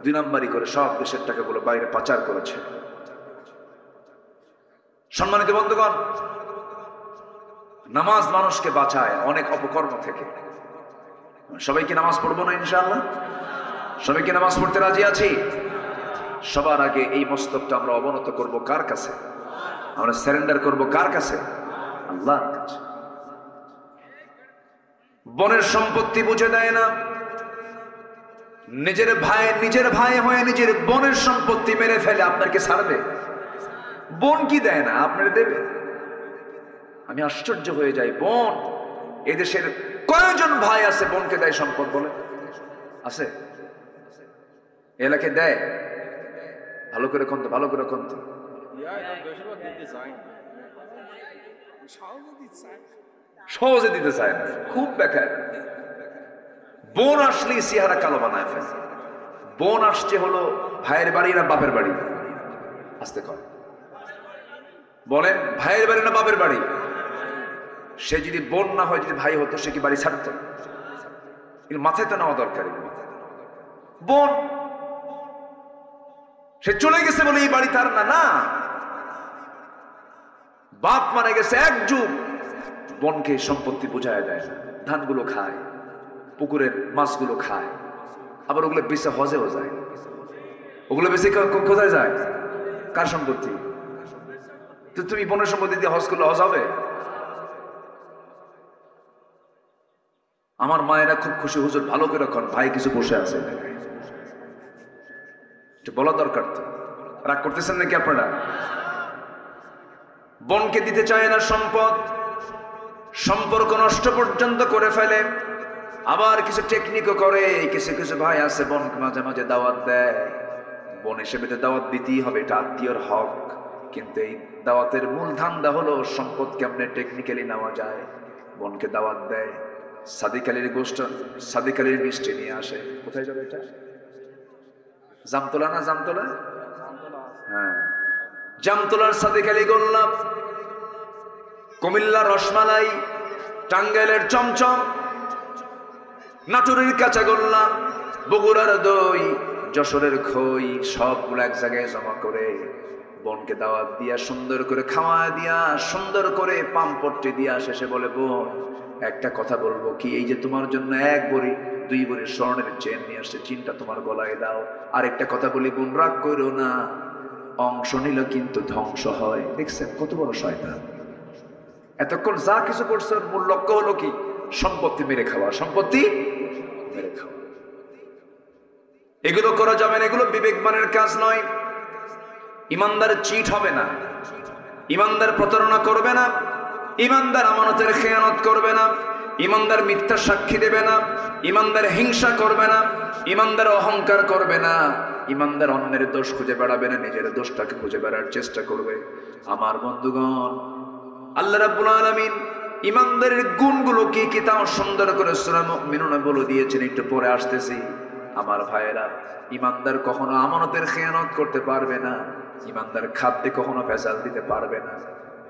2 নাম্বারি করে সব দেশের টাকাগুলো বাইরে পাচার করেছে। সম্মানিত বন্ধুগণ, নামাজ মানুষকে বাঁচায় অনেক অপকর্ম থেকে। সবাইকে নামাজ পড়বো না ইনশাআল্লাহ? সবাইকে নামাজ পড়তে রাজি আছি? সবার আগে এই মস্তকটা আমরা অবনত করব কার কাছে? আমরা সারেন্ডার করব কার কাছে? আল্লাহর কাছে। বনের সম্পত্তি বুঝে দেয় না, নিজের ভাই হয়ে নিজের বোনের সম্পত্তি মেরে ফেলে, আপনাকে ছাড়বে? বোন কি দেয় না, আপনার দেবে? আমি আশ্চর্য হয়ে যাই। বোন, এদেশের কয়জন ভাই আছে বোনকে দেয় সম্পদ বলে? আছে? এলাকায় দেয়? ভালো করে কোন, ভালো করে কোন, সহজে দিতে চায় না, খুব বেকার। বোন আসলেই চেহারা কালো বানায় ফেলে। বোন আসছে হলো ভাইয়ের বাড়ি না বাপের বাড়ি? আসতে কয় বলেন, ভাইয়ের বাড়ি না বাপের বাড়ি? সে যদি বোন না হয়, যদি ভাই হতো, সে কি বাড়ি ছাড়ত? কিন্তু মাথায় তো নেওয়া দরকার। বোন, সে চলে গেছে বলে এই বাড়ি তার না। না, বাপ মারা গেছে 1 যুগ, বোনকে সম্পত্তি বুঝায় দেয় না। ধানগুলো খায়, পুকুরের মাছগুলো খায়, আবার ওগুলো বেঁচে হজেও যায়। ওগুলো বেঁচে কোথায় যায়? কার সম্পত্তি? তো তুমি বোনের সম্পত্তি দিয়ে হজ করলে হজ হবে? আমার মায়েরা খুব খুশি, হুজুর ভালো করে রাখুন, ভাই কিছু বসে আছে, বলা দরকার। তো রাগ করতেছেন নাকি আপনারা? বোনকে দিতে চায় না সম্পদ, সম্পর্ক নষ্ট পর্যন্ত করে ফেলে। আবার কিছু টেকনিকও করে। কিছু কিছু ভাই আছে বোনকে মাঝে মাঝে দাওয়াত দেয়। বোন হিসেবে তো দাওয়াত দিতেই হবে, এটা আত্মীয়র হক। কিন্তু এই দাওয়াতের মূল ধান্দা হলো সম্পদ কেমনে টেকনিক্যালি নেওয়া যায়। বোনকে দাওয়াত দেয়, সাদিক আলীর গোষ্ঠ, সাদিক আলীর মিষ্টি নিয়ে আসে। কোথায় যাবে এটা? জামতলা না? জামতলা? হ্যাঁ, জামতলার সাদিক আলী গোল্লাপ, কুমিল্লার রসমালাই, টাঙ্গাইলের চমচম, নাটোরের কাঁচাগোল্লা, বগুড়ার দই, যশোরের খই, সবগুলো এক জায়গায় জমা করে বোনকে দাওয়াত দিয়া, সুন্দর করে খাওয়া দিয়া, সুন্দর করে পাম্পট্টি দিয়া শেষে বলে, বোন একটা কথা বলবো কি, এই যে তোমার জন্য 1 ভরি 2 ভরি স্বর্ণের চেন নিয়ে আসছে, চিনটা তোমার গলায় দাও। আর একটা কথা বলি বোন, রাগ করো না, অংশ নিল কিন্তু ধ্বংস হয়। দেখছেন কত বড় শয়তান। এতক্ষণ যা কিছু করছে, মূল লক্ষ্য হলো কি? সম্পত্তি মেরে খাওয়া, সম্পত্তি মেরে খাওয়া। এগুলো করা যাবে না, এগুলো বিবেকবানের কাজ নয়। ইমানদার চিট হবে না, ইমানদার প্রতারণা করবে না, ইমানদার আমানতের খেয়ানত করবে না, ইমানদার মিথ্যা সাক্ষী দেবে না, ইমানদার হিংসা করবে না, ইমানদার অহংকার করবে না, ইমানদার অন্যের দোষ খুঁজে বেড়াবে না, নিজের দোষটাকে খুঁজে বেড়ার চেষ্টা করবে। আমার বন্ধুগণ, আল্লাহ রাব্বুল আলামিন ইমানদারের গুণগুলো কি কি তাও সুন্দর করে সূরা মুমিনুন বলে দিয়েছেন, একটু পরে আসতেছি। আমার ভাইয়েরা, ইমানদার কখনো আমানতের খেয়ানত করতে পারবে না, ইমানদার খাদ্যে কখনো ভেজাল দিতে পারবে না।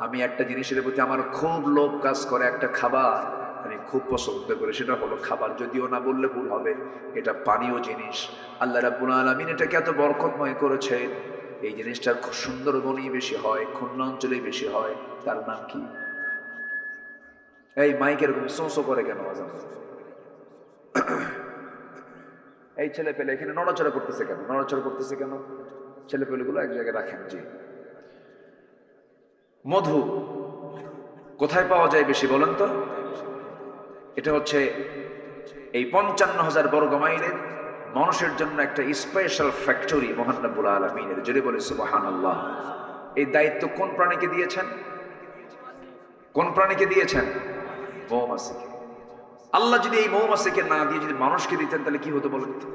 আমি একটা জিনিসের প্রতি আমার খুব লোভ কাজ করে, একটা খাবার আমি খুব পছন্দ করি, সেটা হলো খাবার, যদিও না বললে ভুল হবে, এটা পানীয় জিনিস। আল্লাহ রাব্বুল আলামিন এটাকে এত বরকতময় করেছেন, এই জিনিসটা খুব সুন্দরবনেই বেশি হয়, খুলনা অঞ্চলেই বেশি হয়। তার নাম কি? এই মাইক এরকম সোঁসো করে কেন? এই ছেলে পেলে এখানে নড়াচড়া করতেছে কেন? নড়াচড়া করতেছে কেন? ছেলে পেলেগুলো এক জায়গায় রাখেন। জি, মধু কোথায় পাওয়া যায় বেশি বলেন তো? এটা হচ্ছে এই 55,000 বর্গ মাইলের মানুষের জন্য একটা স্পেশাল ফ্যাক্টরি মহান রব্বুল আলামিনের, জোরে বলে সুবহানাল্লাহ। এই দায়িত্ব কোন প্রাণীকে দিয়েছেন? কোন প্রাণীকে দিয়েছেন? মৌমাছিকে। আল্লাহ যদি এই মৌমাছিকে না দিয়ে যদি মানুষকে দিতেন তাহলে কি হতো বলেন তো?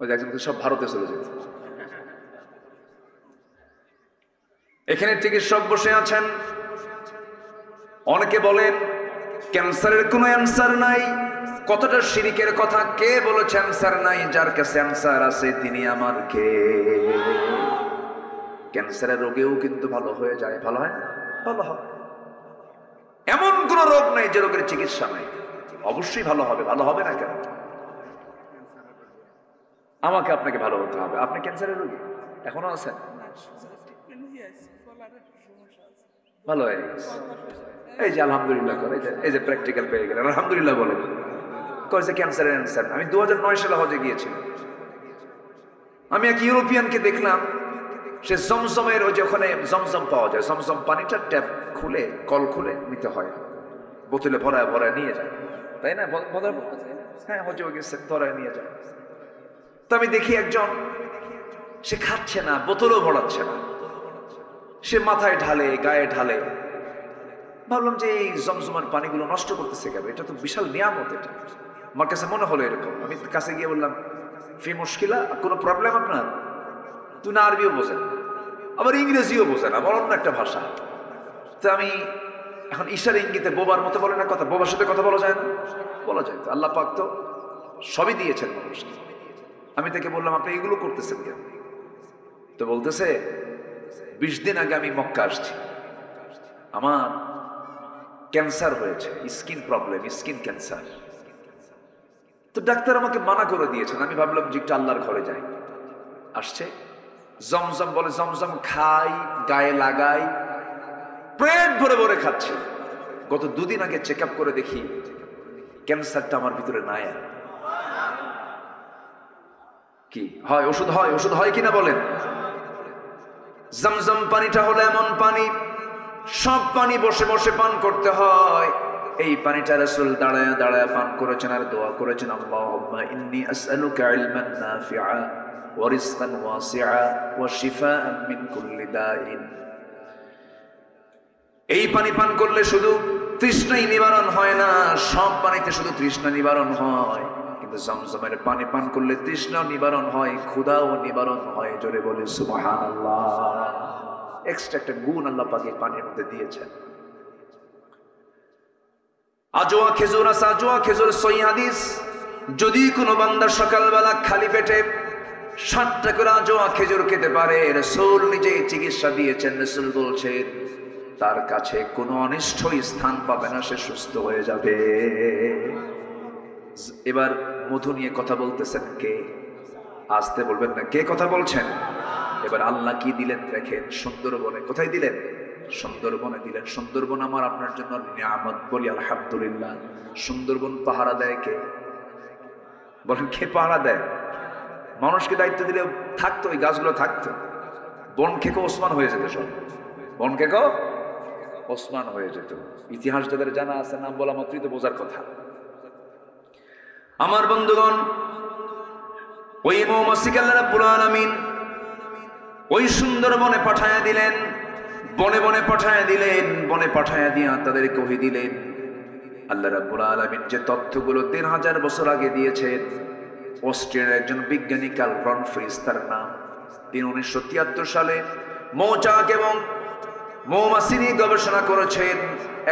ওই দেখছেন সব ভারতে চলে যেত। এখানে চিকিৎসক বসে আছেন, অনেকে বলেন ক্যান্সারের কোনো অ্যান্সার নাই। কতটা শিরিকের কথা! কে বলেছে অ্যান্সার নাই? যার কাছে অ্যান্সার আছে তিনি আমার কে। ক্যান্সারের রোগেও কিন্তু ভালো হয়ে যায়। ভালো হয়? ভালো হয়। এমন কোন রোগ নাই যে রোগের চিকিৎসা নাই। অবশ্যই ভালো হবে। ভালো হবে না কেন? আমাকে আপনাকে ভালো হতে হবে। আপনি ক্যান্সারের রোগী এখনো আছেন? ভালো হয়ে গেছে। এই যে আলহামদুলিল্লাহ করে, এই যে প্র্যাকটিক্যাল পেয়ে গেলেন, আলহামদুলিল্লাহ বলেন। কয়েছে ক্যান্সারের অ্যান্সার। আমি 2009 সালে হজে গিয়েছিলাম। আমি এক ইউরোপিয়ানকে দেখলাম, সে জমজমের ওই যে ওখানে জমজম পাওয়া যায়, জমজম পানিটা ট্যাপ খুলে কল খুলে নিতে হয়, বোতলে ভরায় ভরায় নিয়ে যায়, তাই না? হ্যাঁ, হজে গেছে, ধরায় নিয়ে যায়। তো আমি দেখি একজন, সে খাচ্ছে না, বোতলও ভরাচ্ছে না, সে মাথায় ঢালে, গায়ে ঢালে। ভাবলাম যে এই জমজমের পানিগুলো নষ্ট করতেছে কেন? এটা তো বিশাল নিয়ামত। এটা আমার কাছে মনে হলো এরকম। আমি কাছে গিয়ে বললাম, ফি মুশকিলা, কোনো প্রবলেম আপনার? তুই না আরবিও বোঝেন, আবার ইংরেজিও বোঝেন, আবার অন্য একটা ভাষা। তো আমি এখন ইশারা ইঙ্গিতে বোবার মতো বলে না কথা, বোবার সাথে কথা বলা যায় না? বলা যায় তো। আল্লাহ পাক তো সবই দিয়েছেন মানুষকে। আমি তাকে বললাম, আপনি এগুলো করতেছেন কেন? তো বলতেছে, 20 দিন আগে আমি মক্কা আসছি, আমার ক্যান্সার হয়েছে, স্কিন প্রবলেম, স্কিন ক্যান্সার। তো ডাক্তার আমাকে মানা করে দিয়েছেন। আমি ভাবলাম যে একটু আল্লাহর ঘরে যাই। আসছে জমজম, বলে জমজম খাই, গায়ে লাগাই, পেট ভরে ভরে খাচ্ছি। গত 2 দিন আগে চেক আপ করে দেখি ক্যান্সারটা আমার ভিতরে নাই। কি হয়? ওষুধ হয়? ওষুধ হয় কিনা বলেন? জমজম পানিটা হলো এমন পানি, সব পানি বসে বসে পান করতে হয়। এই পানিটা রাসূল দাঁড়ায় দাঁড়ায় পান করেছেন আর দোয়া করেছেন, আল্লাহুম্মা ইন্নী আসআলুকা ইলমান নাফিআ ওয়া রিজকান ওয়াসিআ ওয়া শিফাআন মিন কুল্লি দাইন। এই পানি পান করলে শুধু তৃষ্ণাই নিবারণ হয় না, সব পানিতে শুধু তৃষ্ণা নিবারণ হয়, কিন্তু জমজমের পানি পান করলে তৃষ্ণাও নিবারণ হয়, ক্ষুধাও নিবারণ হয়। জোরে বলে সুবহানাল্লাহ। এক্সট্রা একটা গুণ আল্লাহ পাক এই পানির মধ্যে দিয়েছেন। আজওয়া খেজুর আছে, আজওয়া খেজুর সহিহ হাদিস। যদি কোনো বান্দা সকালবেলা খালি পেটে 7টা করে আজওয়া খেজুর খেতে পারে, রাসূল নিজেই চিকিৎসা দিয়েছেন। রাসূল বলছেন তার কাছে কোনো অনিষ্ট স্থান পাবে না, সে সুস্থ হয়ে যাবে। এবার মধু নিয়ে কথা বলতেছেন কে? আসতে বলবেন না, কে কথা বলছেন? এবার আল্লাহ কি দিলেন দেখেন। সুন্দরবনে, কোথায় দিলেন? সুন্দরবনে দিলেন। সুন্দরবন আমার আপনার জন্য নিয়ামত, বলি আলহামদুলিল্লাহ। সুন্দরবন পাহারা দেয় কে? বলেন, কে পাহারা দেয়? মানুষকে দায়িত্ব দিলে থাকতো, ওই গাছগুলো থাকতো। বন খেকো ওসমান হয়ে যেত, সব বন খেকো ওসমান হয়ে যেত। ইতিহাস যাদের জানা আছে, নাম বলা মাত্রই তো বোঝার কথা। আমার বন্ধুগণ, ওই মৌমাছিকে আল্লাহ রাব্বুল আলামিন ওই সুন্দরবনে পাঠায়া দিলেন, বনে বনে পাঠায়া দিলেন। বনে পাঠায়া দিয়া তাদেরকে কহি দিলেন আল্লাহ রাব্বুল আলামিন যে তথ্যগুলো 3000 বছর আগে দিয়েছেন। অস্ট্রিয়ার একজন বিজ্ঞানী কার্ল ভন ফ্রিজ তার নাম, তিনি 1973 সালে মৌচাক এবং মৌমাছি নিয়ে গবেষণা করেছেন।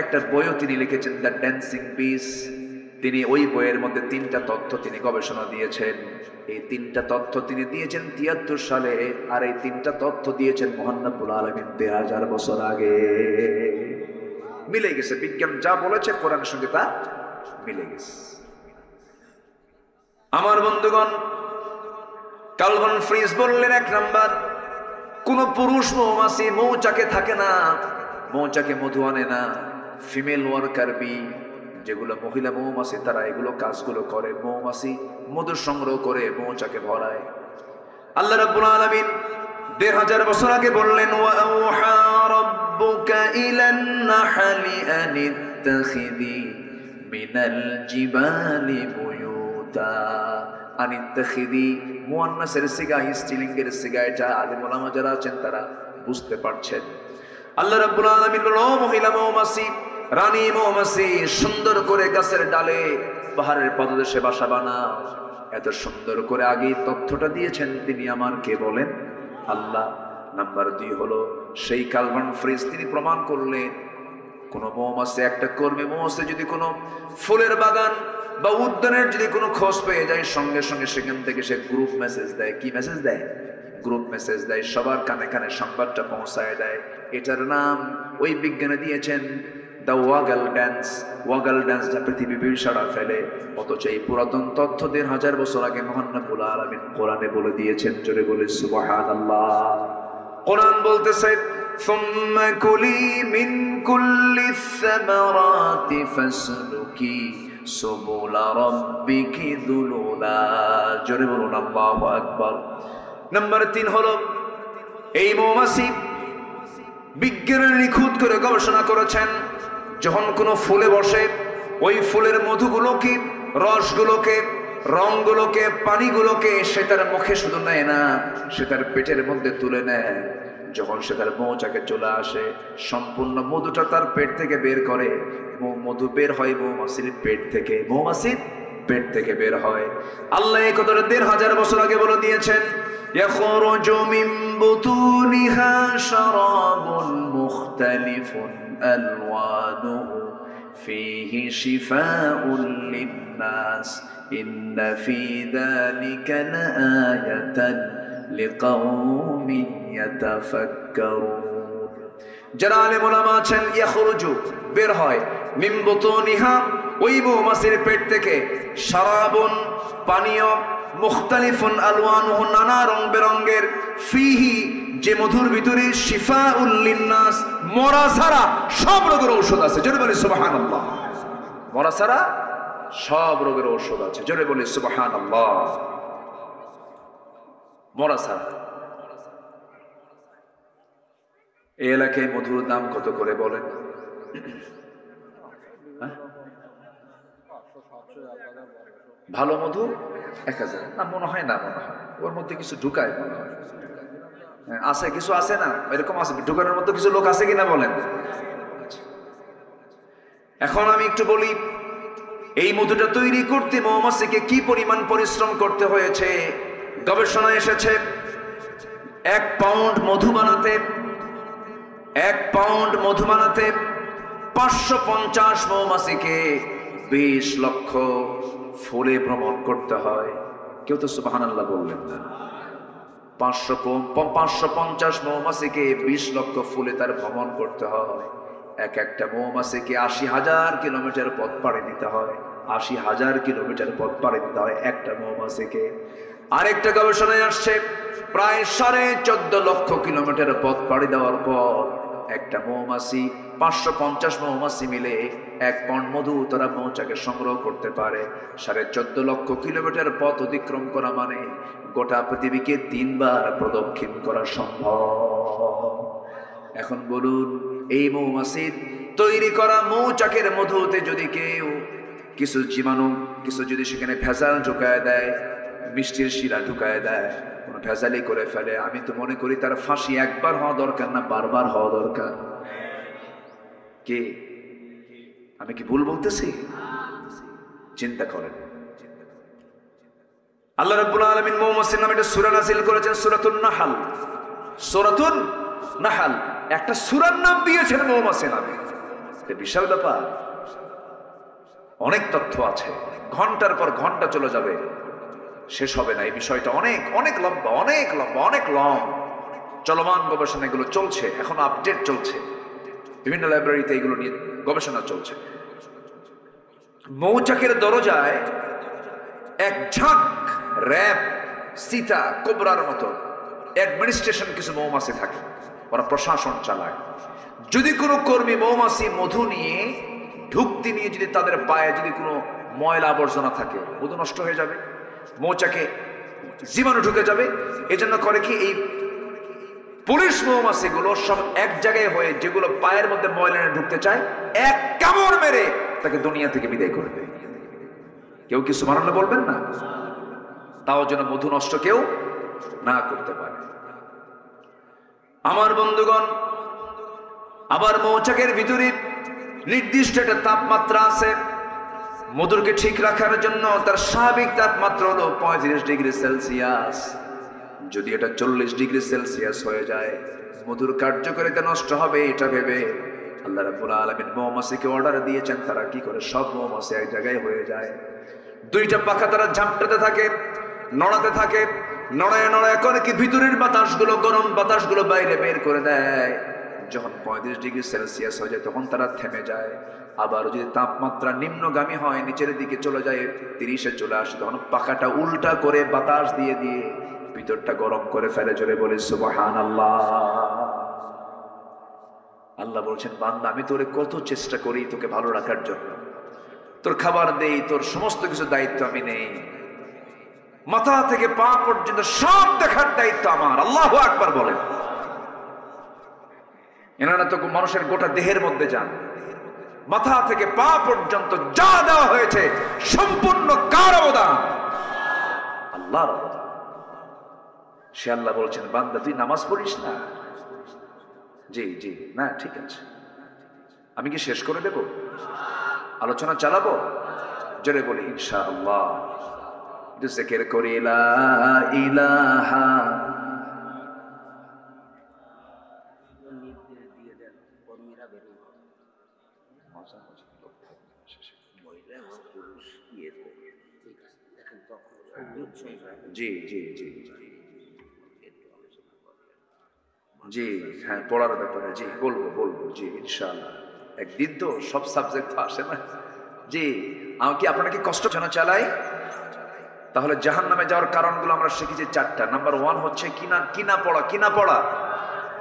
একটা বইও তিনি লিখেছেন, দ্য ড্যান্সিং বিস। তিনি ওই বইয়ের মধ্যে 3টা তথ্য তিনি গবেষণা দিয়েছেন। এই 3টা তথ্য তিনি দিয়েছেন 73 সালে, আর এই 3টা তথ্য দিয়েছেন মহান রব্বুল আলামিন 3000 বছর আগে। মিলে গেছে, বিজ্ঞান যা বলেছে কোরআনের সঙ্গে তা মিলে গেছে। আমার বন্ধুগণ, কার্ল ভন ফ্রিজ বললেন, 1 নাম্বার, কোন পুরুষ মৌমাছি মৌচাকে থাকে না, মৌচাকে মধু আনে না। ফিমেল ওয়ার্কার বি, যেগুলো মহিলা মৌমাছি, তারা এগুলো কাজগুলো করে। মৌমাছি মধু সংগ্রহ করে মৌচাকে ভরায়। আল্লাহ রাব্বুল আলামিন ১৫০০ বছর আগে বললেন ওয়া আওহা রাব্বুকা ইলান নাহলি আন ইত্তাখিযি মিনাল জিবালি বুয়ুতা। আন ইত্তাখিযি মুয়ান্নাসের সিগা, স্ত্রীলিঙ্গের সিগা, এটা আলেম ওলামা যারা আছেন তারা বুঝতে পারছেন। আল্লাহ রাব্বুল আলামিন বলল, ও মহিলা মৌমাছি, রানী মৌমাছি, সুন্দর করে গাছের ডালে পাহাড়ের পাদদেশে বাসা বানাও। এত সুন্দর করে আগে তথ্যটা দিয়েছেন তিনি আমার, কে বলেন? আল্লাহ। নাম্বার 2 হলো সেই কালভান ফ্রিজ, তিনি প্রমাণ করলেন কোন মৌমাছি, একটা কর্মী মৌমাছি যদি কোনো ফুলের বাগান বা উদ্যানের যদি কোনো খোঁজ পেয়ে যায়, সঙ্গে সঙ্গে সেখান থেকে সে গ্রুপ মেসেজ দেয়। কি মেসেজ দেয়? গ্রুপ মেসেজ দেয়, সবার কানে কানে সংবাদটা পৌঁছায় দেয়। এটার নাম ওই বিজ্ঞানে দিয়েছেন the wagon dance. Wagon dance যা পৃথিবী সাড়া ফেলে, অথচ এই পুরাতন তথ্য ১৫০০ বছর আগে মহান রব্বুল আলামিন কোরআনে বলে দিয়েছেন। জোরে বলে সুবহানাল্লাহ। কোরআন বলতেছে, সুম্মা কুলি মিন কুল্লি সামারাতি ফাসলুকি সুবুলা রাব্বিকি যুলুলা। জোরে বলুন আল্লাহু আকবার। নাম্বার 3 হলো এই মৌমাছি বিজ্ঞানের নিখুঁত করে গবেষণা করেছেন, যখন কোনো ফুলে বসে ওই ফুলের মধুগুলোকে, রসগুলোকে, রঙগুলোকে, পানিগুলোকে সে তার মুখে শুধু নেয় না, সে তার পেটের মধ্যে তুলে নেয়। যখন সে তার মৌচাকে চলে আসে, সম্পূর্ণ মধুটা তার পেট থেকে বের করে। মধু বের হয় মৌমাছির পেট থেকে, মৌমাছির পেট থেকে বের হয়। আল্লাহ এই কথাটা ১৫০০ বছর আগে বলে দিয়েছেন। ইয়াখরুজু মিন বুতুনিহা শারাবুন মুখতালিফুন আলওয়ানুহু ফীহি শিফাউন লিন-নাস ইন্না ফী যালিকা লাআয়াতান লিকাওমিন ইয়াতাফাক্কারুন। যারা আলেম ওলামা আছেন, ইয়াখরুজু বের হয়, মিন বুতুনিহা ওই মৌমাছির পেট থেকে, শারাবুন পানীয়, মুখতালিফুন আলওয়ানুহু নানা রং বেরঙ্গের, ফিহি যে মধুর ভিতরে, শিফাউল লিন-নাস মরা ছাড়া সব রোগের ঔষধ আছে। জোরে বলি সুবহানাল্লাহ। মরা ছাড়া সব রোগের ঔষধ আছে। জোরে বলি সুবহানাল্লাহ। মরা ছাড়া। এই এলাকায় মধুর দাম কত করে বলেন? ভালো মধু ১,০০০ না, মনে হয় না, মনে হয় ওর মধ্যে কিছু ঢুকায়, মনে হয় আছে, কিছু আছে না, এরকম আছে, ঢুকানোর মধ্যে কিছু লোক আছে কিনা বলেন। এখন আমি একটু বলি, এই মধুটা তৈরি করতে মৌমাছিকে কি পরিমাণ পরিশ্রম করতে হয়েছে। গবেষণা এসেছে 1 পাউন্ড মধু বানাতে, 1 পাউন্ড মধু বানাতে 550 মৌমাছিকে 20 লক্ষ ফুলে ভ্রমণ করতে হয়। কেউ তো সুবহানাল্লাহ বললেন না। 550 মৌমাছিকে 20 লক্ষ ফুলে তার ভ্রমণ করতে হয়। একটা মৌমাছিকে 80,000 কিলোমিটার পথ পাড়ি দিতে হয়। 80,000 কিলোমিটার পথ পাড়ি দিতে হয় একটা মৌমাছিকে। আরেকটা গবেষণায় আসছে প্রায় 14.5 লক্ষ কিলোমিটার পথ পাড়ি দেওয়ার পর একটা মৌমাছি, 550 মৌমাছি মিলে 1 পাউন্ড মধু তারা মৌচাকে সংগ্রহ করতে পারে। 14.5 লক্ষ কিলোমিটার পথ অতিক্রম করা মানে গোটা পৃথিবীকে 3 বার প্রদক্ষিণ করা সম্ভব। এখন বলুন, এই মৌমাছির তৈরি করা মৌচাকের মধুতে যদি কেউ কিছু জীবাণু, কিছু যদি সেখানে ভেজাল ঢুকায় দেয়, মিষ্টির শিরা ঢুকায় দেয়, কোনো ভেজালি করে ফেলে, আমি তো মনে করি তার ফাঁসি 1 বার হওয়া দরকার না, 12 বার হওয়া দরকার। কে, আমি কি ভুল বলতেছি? চিন্তা করেন। আল্লাহ রাব্বুল আলামিন মৌমাছির নামে একটা সূরা নাযিল করেছেন, সূরাতুন নাহল। সূরাতুন নাহল একটা সূরার নাম দিয়েছেন মৌমাছি নামে। এটা বিশাল ব্যাপার। অনেক তথ্য আছে, ঘন্টার পর ঘন্টা চলে যাবে, শেষ হবে না। এই বিষয়টা অনেক অনেক লম্বা, অনেক লম্বা, অনেক লং। চলমান গবেষণা এগুলো চলছে, এখন আপডেট চলছে, বিভিন্ন লাইব্রেরিতে এগুলো নিয়ে গবেষণা চলছে। মৌচাকের দরজায় এক ঝাঁক র‍্যাব, সীতা, কোবরার মতো অ্যাডমিনিস্ট্রেশন কিছু মৌমাছি থাকে, ওরা প্রশাসন চালায়। যদি কোনো কর্মী মৌমাছি মধু নিয়ে, ঢুকতে নিয়ে যদি তাদের পায়ে যদি কোনো ময়লা আবর্জনা থাকে, মধু নষ্ট হয়ে যাবে, মৌচাকে জীবাণু ঢুকে যাবে। এজন্য করে কি, এই পুলিশ মৌমাছিগুলো সব এক জায়গায় হয়ে যেগুলো পায়ের মধ্যে ময়লা ঢুকতে চায় এক কামড় মেরে তাকে দুনিয়া থেকে বিদায় করবে। কেউ কি সুবহানাল্লাহ বলবেন না? তাও যেন মধু নষ্ট কেউ না করতে পারে। আমার বন্ধুগণ, আবার মৌচাকের ভিতরে নির্দিষ্ট একটা তাপমাত্রা আছে। মধুরকে ঠিক রাখার জন্য তার স্বাভাবিক তাপমাত্রা হলো 35 ডিগ্রি সেলসিয়াস। যদি এটা 40 ডিগ্রি সেলসিয়াস হয়ে যায়, মধুর কার্যকারিতা নষ্ট হবে এটা ভেবে আল্লাহ রাব্বুল আলামিন মৌমাছিকে অর্ডার দিয়েছেন, তারা কি করে সব মৌমাছি এক জায়গায় হয়ে যায়। দুইটা পাখা তারা ঝাপটাতে থাকে, নড়াতে থাকে, নড়ায় নড়ায় করে কি ভিতরের বাতাসগুলো, গরম বাতাসগুলো বাইরে বের করে দেয়। যখন 35 ডিগ্রি সেলসিয়াস হয়ে যায় তখন তারা থেমে যায়। আবার যদি তাপমাত্রা নিম্নগামী হয়, নিচের দিকে চলে যায়, 30-এ চলে আসে, তখন পাখাটা উল্টা করে বাতাস দিয়ে দিয়ে ভিতরটা গরম করে ফেলে। জোরে বলে সুবহানাল্লাহ। আল্লাহ বলছেন, বান্দা আমি তোরে কত চেষ্টা করি তোকে ভালো রাখার জন্য, তোর খাবার দেই, তোর সমস্ত কিছু দায়িত্ব আমি নেই, মাথা থেকে পা পর্যন্ত সব দেখার দায়িত্ব আমার। আল্লাহু আকবার বলেন। এনারা তো মানুষের গোটা দেহের মধ্যে যান, মাথা থেকে পা পর্যন্ত যা দেওয়া হয়েছে সম্পূর্ণ কার অবদান? আল্লাহর অবদান। সে আল্লাহ বলছেন, বান্দা তুই নামাজ পড়িস না? জি জি, না ঠিক আছে, আমি কি শেষ করে দেব? আলোচনা চালাবো? জোরে বলি ইনশাআল্লাহ। জিকির করি লা ইলাহা। জি জি জি জি, হ্যাঁ পড়ার ব্যাপারে জি বলবো জি ইনশাআল্লাহ। একদিন তো সব সাবজেক্ট আসে না। জি, আমাকে আপনাকে কষ্ট যেন চালাই। তাহলে জাহান্নামে যাওয়ার কারণগুলো আমরা শিখেছি 4টা। নাম্বার 1 হচ্ছে কিনা পড়া।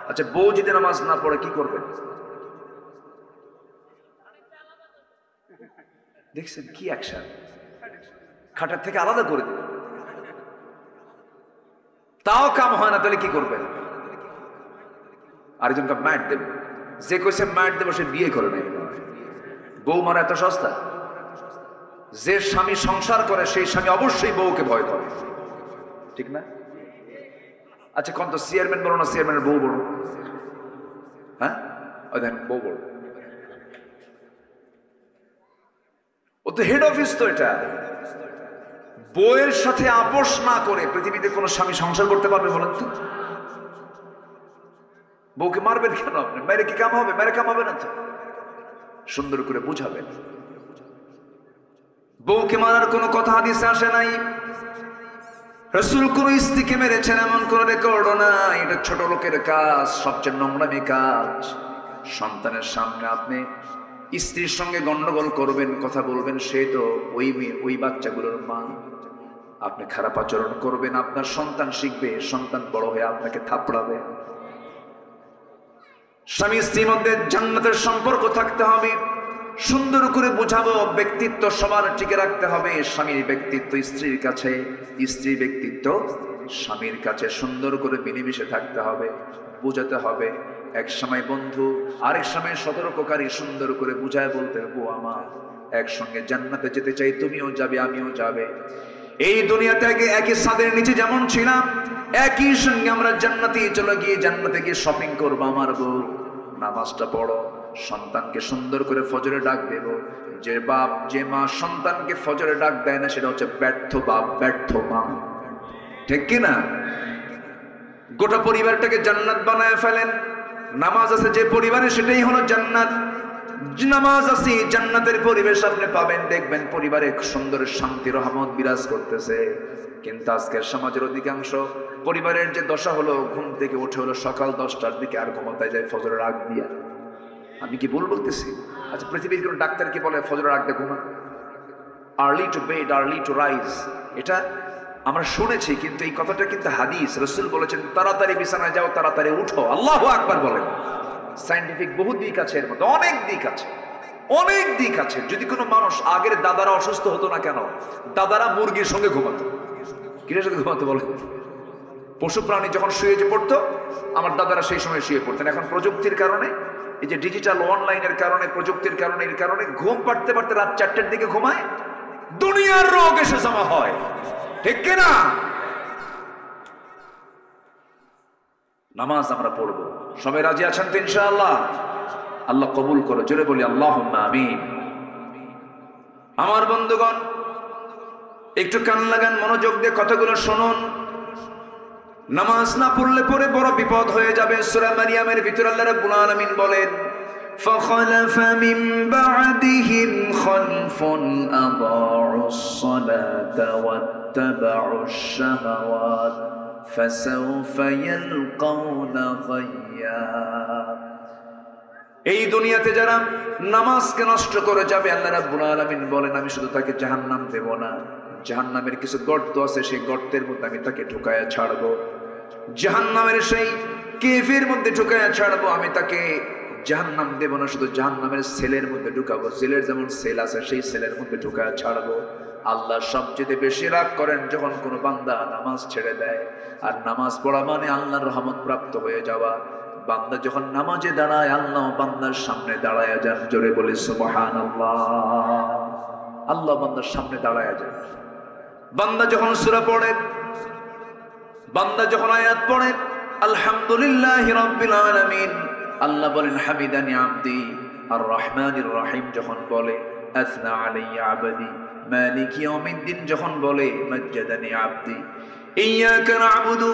আচ্ছা, বউ যদি নামাজ না পড়ে কি করবে? দেখছেন কি অ্যাকশন, খাটের থেকে আলাদা করে দিল, তাও কাম হয় না, তাহলে কি করবেন? আরেকজনকে ম্যাট দেব, যে কইছে ম্যাট দেব সে বিয়ে করে নাই। বউ মারা এত সস্তা? যে স্বামী সংসার করে সেই স্বামী অবশ্যই বউকে ভয় করে, ঠিক না? আচ্ছা কোন তো চেয়ারম্যান বলো না চেয়ারম্যানের বউ বড়? হ্যাঁ ওই দেখেন বউ বড়, ও তো হেড অফিস। তো এটা বউয়ের সাথে আপোষ না করে পৃথিবীতে কোন স্বামী সংসার করতে পারবে বলেন তো? বউকে মারবেন কেন আপনি? মেরে কি কাম হবে? মেরে কাম হবে না তো। সুন্দর করে বুঝাবেন। বউকে মারার কোনো কথা হাদিসে আসে নাই। রাসূল কোন স্ত্রীকে মেরেছেন এমন কোন রেকর্ডও নাই। এটা ছোট লোকের কাজ, সবচেয়ে নোংরামি কাজ। সন্তানের সামনে আপনি স্ত্রীর সঙ্গে গন্ডগোল করবেন, কথা বলবেন, সে তো ওই বাচ্চাগুলোর মা। আপনি খারাপ আচরণ করবেন, আপনার সন্তান শিখবে, সন্তান বড় হয়ে আপনাকে থাপড়াবে। স্বামী স্ত্রীর মধ্যে জান্নাতের সম্পর্ক থাকতে হবে। সুন্দর করে বুঝাবো, ব্যক্তিত্ব সবার টিকে রাখতে হবে। স্বামীর ব্যক্তিত্ব স্ত্রীর কাছে, স্ত্রীর ব্যক্তিত্ব স্বামীর কাছে সুন্দর করে মিলেমিশে থাকতে হবে, বোঝাতে হবে। এক সময় বন্ধু, আরেক সময় সতর্ককারী, সুন্দর করে বুঝায় বলতে হবে, ও আমার একসঙ্গে জান্নাতে যেতে চাই, তুমিও যাবে আমিও যাবে। এই দুনিয়াতে একই ছাদের নিচে যেমন ছিলাম, একই সঙ্গে আমরা জান্নাতে চলে গিয়ে জান্নাতে গিয়ে শপিং করবো। আমার বউ নামাজটা পড়ো, সন্তানকে সুন্দর করে ফজরে ডাক দেব। যে বাপ যে মা সন্তানকে ফজরে ডাক দেয় না, সেটা হচ্ছে ব্যর্থ বাপ, ব্যর্থ মা, ঠিক কিনা? গোটা পরিবারটাকে জান্নাত বানায় ফেলেন। নামাজ আছে যে পরিবারে, সেটাই হলো জান্নাত। নামাজ আছে, জান্নাতের পরিবেশ আপনি পাবেন। দেখবেন পরিবারে সুন্দর শান্তি রহমত বিরাজ করতেছে। কিন্তু আজকের সমাজের অধিকাংশ পরিবারের যে দশা হলো, ঘুম থেকে উঠে হলো সকাল 10টার দিকে, আর ঘুমাতে যায় ফজরের আগ দিয়া। আমি কি ভুল বলতেছি? আচ্ছা, পৃথিবীর কোন ডাক্তার কি বলে ফজরের আগ দিয়ে ঘুমা? Early to bed early to rise, এটা আমরা শুনেছি, কিন্তু এই কথাটা কিন্তু হাদিস। রাসূল বলেছেন তাড়াতাড়ি বিছানায় যাও, তাড়াতাড়ি উঠো। আল্লাহু আকবার বলেন। সায়েন্টিফিক বহু দিক আছে, এর মধ্যে অনেক দিক আছে, অনেক দিক আছে। যদি কোনো মানুষ, আগের দাদারা অসুস্থ হতো না কেন? দাদারা মুরগির সঙ্গে ঘুমাতো। কিসের সাথে ঘুমাতো বলেন? পশু প্রাণী যখন শুয়ে যে পড়তো, আমার দাদারা সেই সময় শুয়ে পড়তেন। এখন প্রযুক্তির কারণে, এই যে ডিজিটাল অনলাইনের কারণে, প্রযুক্তির কারণে, এর কারণে ঘুম পাড়তে পারতে রাত 4টার দিকে ঘুমায়, দুনিয়ার রোগ এসে জমা হয়, ঠিক কিনা? নামাজ আমরা পড়বো, সবাই রাজি আছেন তো ইনশাআল্লাহ? আল্লাহ কবুল করো, জোরে বলি আল্লাহুম্মা আমিন। আমার বন্ধুগণ, একটু কান লাগান, মনোযোগ দিয়ে কথাগুলো শুনুন। নামাজ না পড়লে পরে বড় বিপদ হয়ে যাবে। সূরা মারিয়ামের ভিতর আল্লাহ রাব্বুল আলামিন বলেন, فَخَلَفَ مِن بَعْدِهِمْ خَلْفٌ أَضَاعُوا الصَّلَاةَ وَاتَّبَعُوا الشَّهَوَاتِ فَسَوْفَ يَلْقَوْنَ غَيًّا। এই দুনিয়াতে যারা নামাজকে নষ্ট করে যাবে, আল্লাহ রাব্বুল আলামিন বলেন, আমি শুধু তাকে জাহান্নাম দেব না, জাহান্নামের কিছু গর্ত আছে, সেই গর্তের মধ্যে আমি তাকে ঢুকায়া ছাড়বো। জাহান্নামের সেই কেফের মধ্যে ঢুকায়া ছাড়বো। আমি তাকে জাহান্নাম দেব না, শুধু জাহান্নামের সেলের মধ্যে ঢুকাবো। জেলের যেমন সেল আছে, সেই সেলের মধ্যে ঢুকায়া ছাড়বো। আল্লাহ সবচেয়ে বেশি রাগ করেন যখন কোনো বান্দা নামাজ ছেড়ে দেয়। আর নামাজ পড়া মানে আল্লাহর রহমত প্রাপ্ত হয়ে যাওয়া। বান্দা যখন নামাজে দাঁড়ায়, আল্লাহ বান্দার সামনে দাঁড়ায়া যান, জোরে বলে সুবহানাল্লাহ। আল্লাহ বান্দার সামনে দাঁড়ায়া যান। বান্দা যখন সূরা পড়ে, বান্দা যখন আয়াত পড়ে, আলহামদুলিল্লাহি রাব্বিল আলামিন, আল্লাহ বলেন হামিদানি আবদি। আর রহমানির রহিম যখন বলে, আসনা আলাইয়া আবদি। মালিকি ইয়াউমিদ্দিন যখন বলে, মাজ্জাদানি আবদি। ইয়্যাকা না'বুদু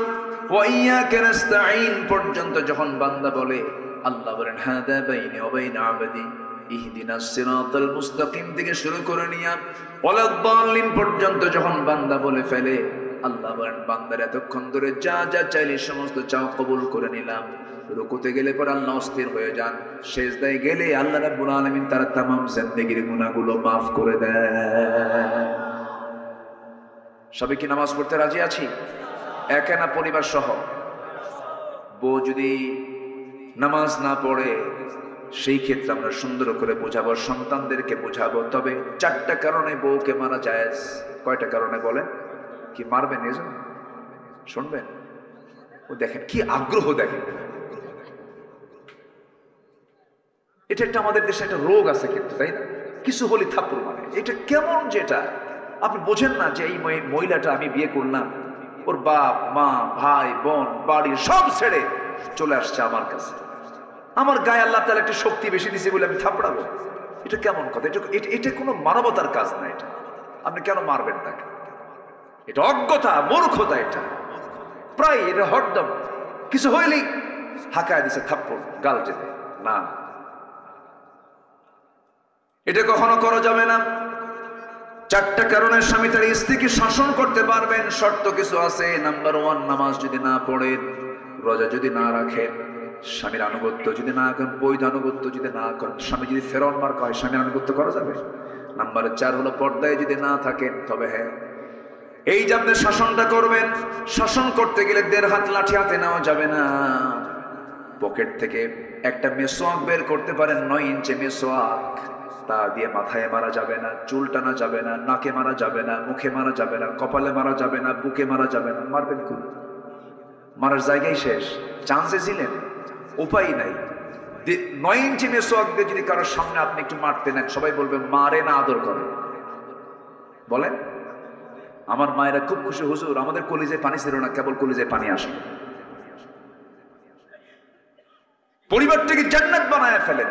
ওয়া ইয়্যাকা নাস্তাঈন পর্যন্ত যখন বান্দা বলে, আল্লাহ বলেন হাদা বাইনি ওয়া বাইনা আবদি। ইহদিনাস সিরাতাল মুস্তাকিম থেকে শুরু করে নিয়া ওয়ালাদ-দাল্লিন পর্যন্ত যখন বান্দা বলে ফেলে, আল্লাহ বলেন বান্দার এতক্ষণ ধরে যা যা চাইলে সমস্ত চাও কবুল করে নিলাম। রুকুতে গেলে পর আল্লাহ অস্থির হয়ে যান, সেজদায় গেলে আল্লাহ রাব্বুল আলামিন তার তামাম জিন্দেগির গুনাহগুলো মাফ করে দেয়। সবাই কি নামাজ পড়তে রাজি আছি? একা না পরিবার সহ? বউ যদি নামাজ না পড়ে, সেই ক্ষেত্রে আমরা সুন্দর করে বোঝাবো, সন্তানদেরকে বোঝাবো। তবে 4টা কারণে বউকে মারা জায়েজ। কয়টা কারণে বলেন? কি মারবেন এজন্য? শুনবেন? ও দেখেন কি আগ্রহ, দেখেন। এটা একটা আমাদের দেশে একটা রোগ আছে কিন্তু, তাই না? কিছু হলি থাপ্পড় মানে, এটা কেমন যেটা আপনি বোঝেন না যে এই মহিলাটা আমি বিয়ে করলাম, ওর বাপ মা ভাই বোন বাড়ি সব ছেড়ে চলে আসছে আমার কাছে, আমার গায়ে আল্লাহ তাআলা একটা শক্তি বেশি দিয়েছে বলে আমি থাপড়াবো। এটা কেমন কথা? এটা কোনো মানবতার কাজ না। এটা আপনি কেন মারবেন তাকে? এটা অজ্ঞতা, মূর্খতা। এটা প্রায় এটা হরদম কিছু হইলেই হাঁকায় দিছে থাপ্পড়, গাল যেতে না। এটা কখনো করা যাবে না। 4টা কারণে স্বামী তার স্ত্রীকে শাসন করতে পারবেন। শর্ত কিছু আছে। নাম্বার 1, নামাজ যদি না পড়েন, রোজা যদি না রাখেন, স্বামীর আনুগত্য যদি না করেন, বৈধ আনুগত্য যদি না করেন, স্বামী যদি ফেরন মার হয়, স্বামীর আনুগত্য করা যাবে। নাম্বার 4 হলো পর্দায় যদি না থাকেন, তবে হ্যাঁ, এই যে আপনি শাসনটা করবেন, শাসন করতে গেলে 1.5 হাত লাঠি হাতে নেওয়া যাবে না। পকেট থেকে একটা মেসোয়াক বের করতে পারেন, 9 ইঞ্চি মেসোয়াক, তা দিয়ে মাথায় মারা যাবে না, চুল টানা যাবে না, নাকে মারা যাবে না, মুখে মারা যাবে না, কপালে মারা যাবে না, বুকে মারা যাবে না। মারবেন কোন? মারার জায়গায় শেষ। চান্সে ছিলেন, উপায় নাই। 9 ইঞ্চি মেসোয়াক দিয়ে যদি কারোর সামনে আপনি একটু মারতে নেন, সবাই বলবে মারে না আদর করে। বলেন, আমার মায়েরা খুব খুশি, হুজুর আমাদের কলিজায় পানি ছিল না, কেবল কলিজায় পানি আসে। পরিবারটাকে জান্নাত বানায় ফেলেন।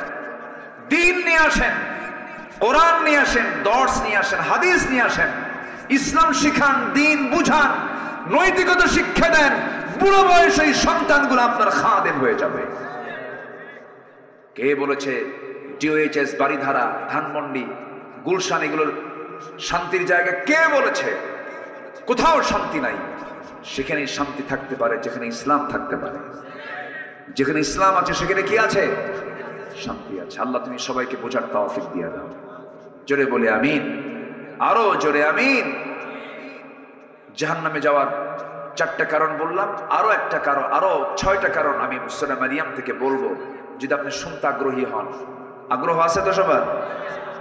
দিন নিয়ে আসেন, কোরআন নিয়ে আসেন, দর্স নিয়ে আসেন, হাদিস নিয়ে আসেন, ইসলাম শিখান, দিন বুঝান, নৈতিকতা শিক্ষা দেন। বুড়ো বয়সে এই সন্তানগুলো আপনার খাদেম হয়ে যাবে। কে বলেছে ডিওএইচএস, বাড়িধারা, ধানমন্ডি, গুলশান এগুলোর শান্তির জায়গা? কে বলেছে? কোথাও শান্তি নাই। সেখানেই শান্তি থাকতে পারে যেখানে ইসলাম থাকতে পারে। যেখানে ইসলাম আছে সেখানে কি আছে? শান্তি আছে। আল্লাহ তুমি সবাইকে বোঝার তৌফিক দিয়ে দাও। জোরে বলে আমিন, আরো জোরে আমিন। জাহান্নামে যাওয়ার 4টা কারণ বললাম, আরো একটা কারণ, আরো 6টা কারণ আমি সূরা মারিয়াম থেকে বলবো, যদি আপনি শুনতে আগ্রহী হন। আগ্রহ আছে তো সবার?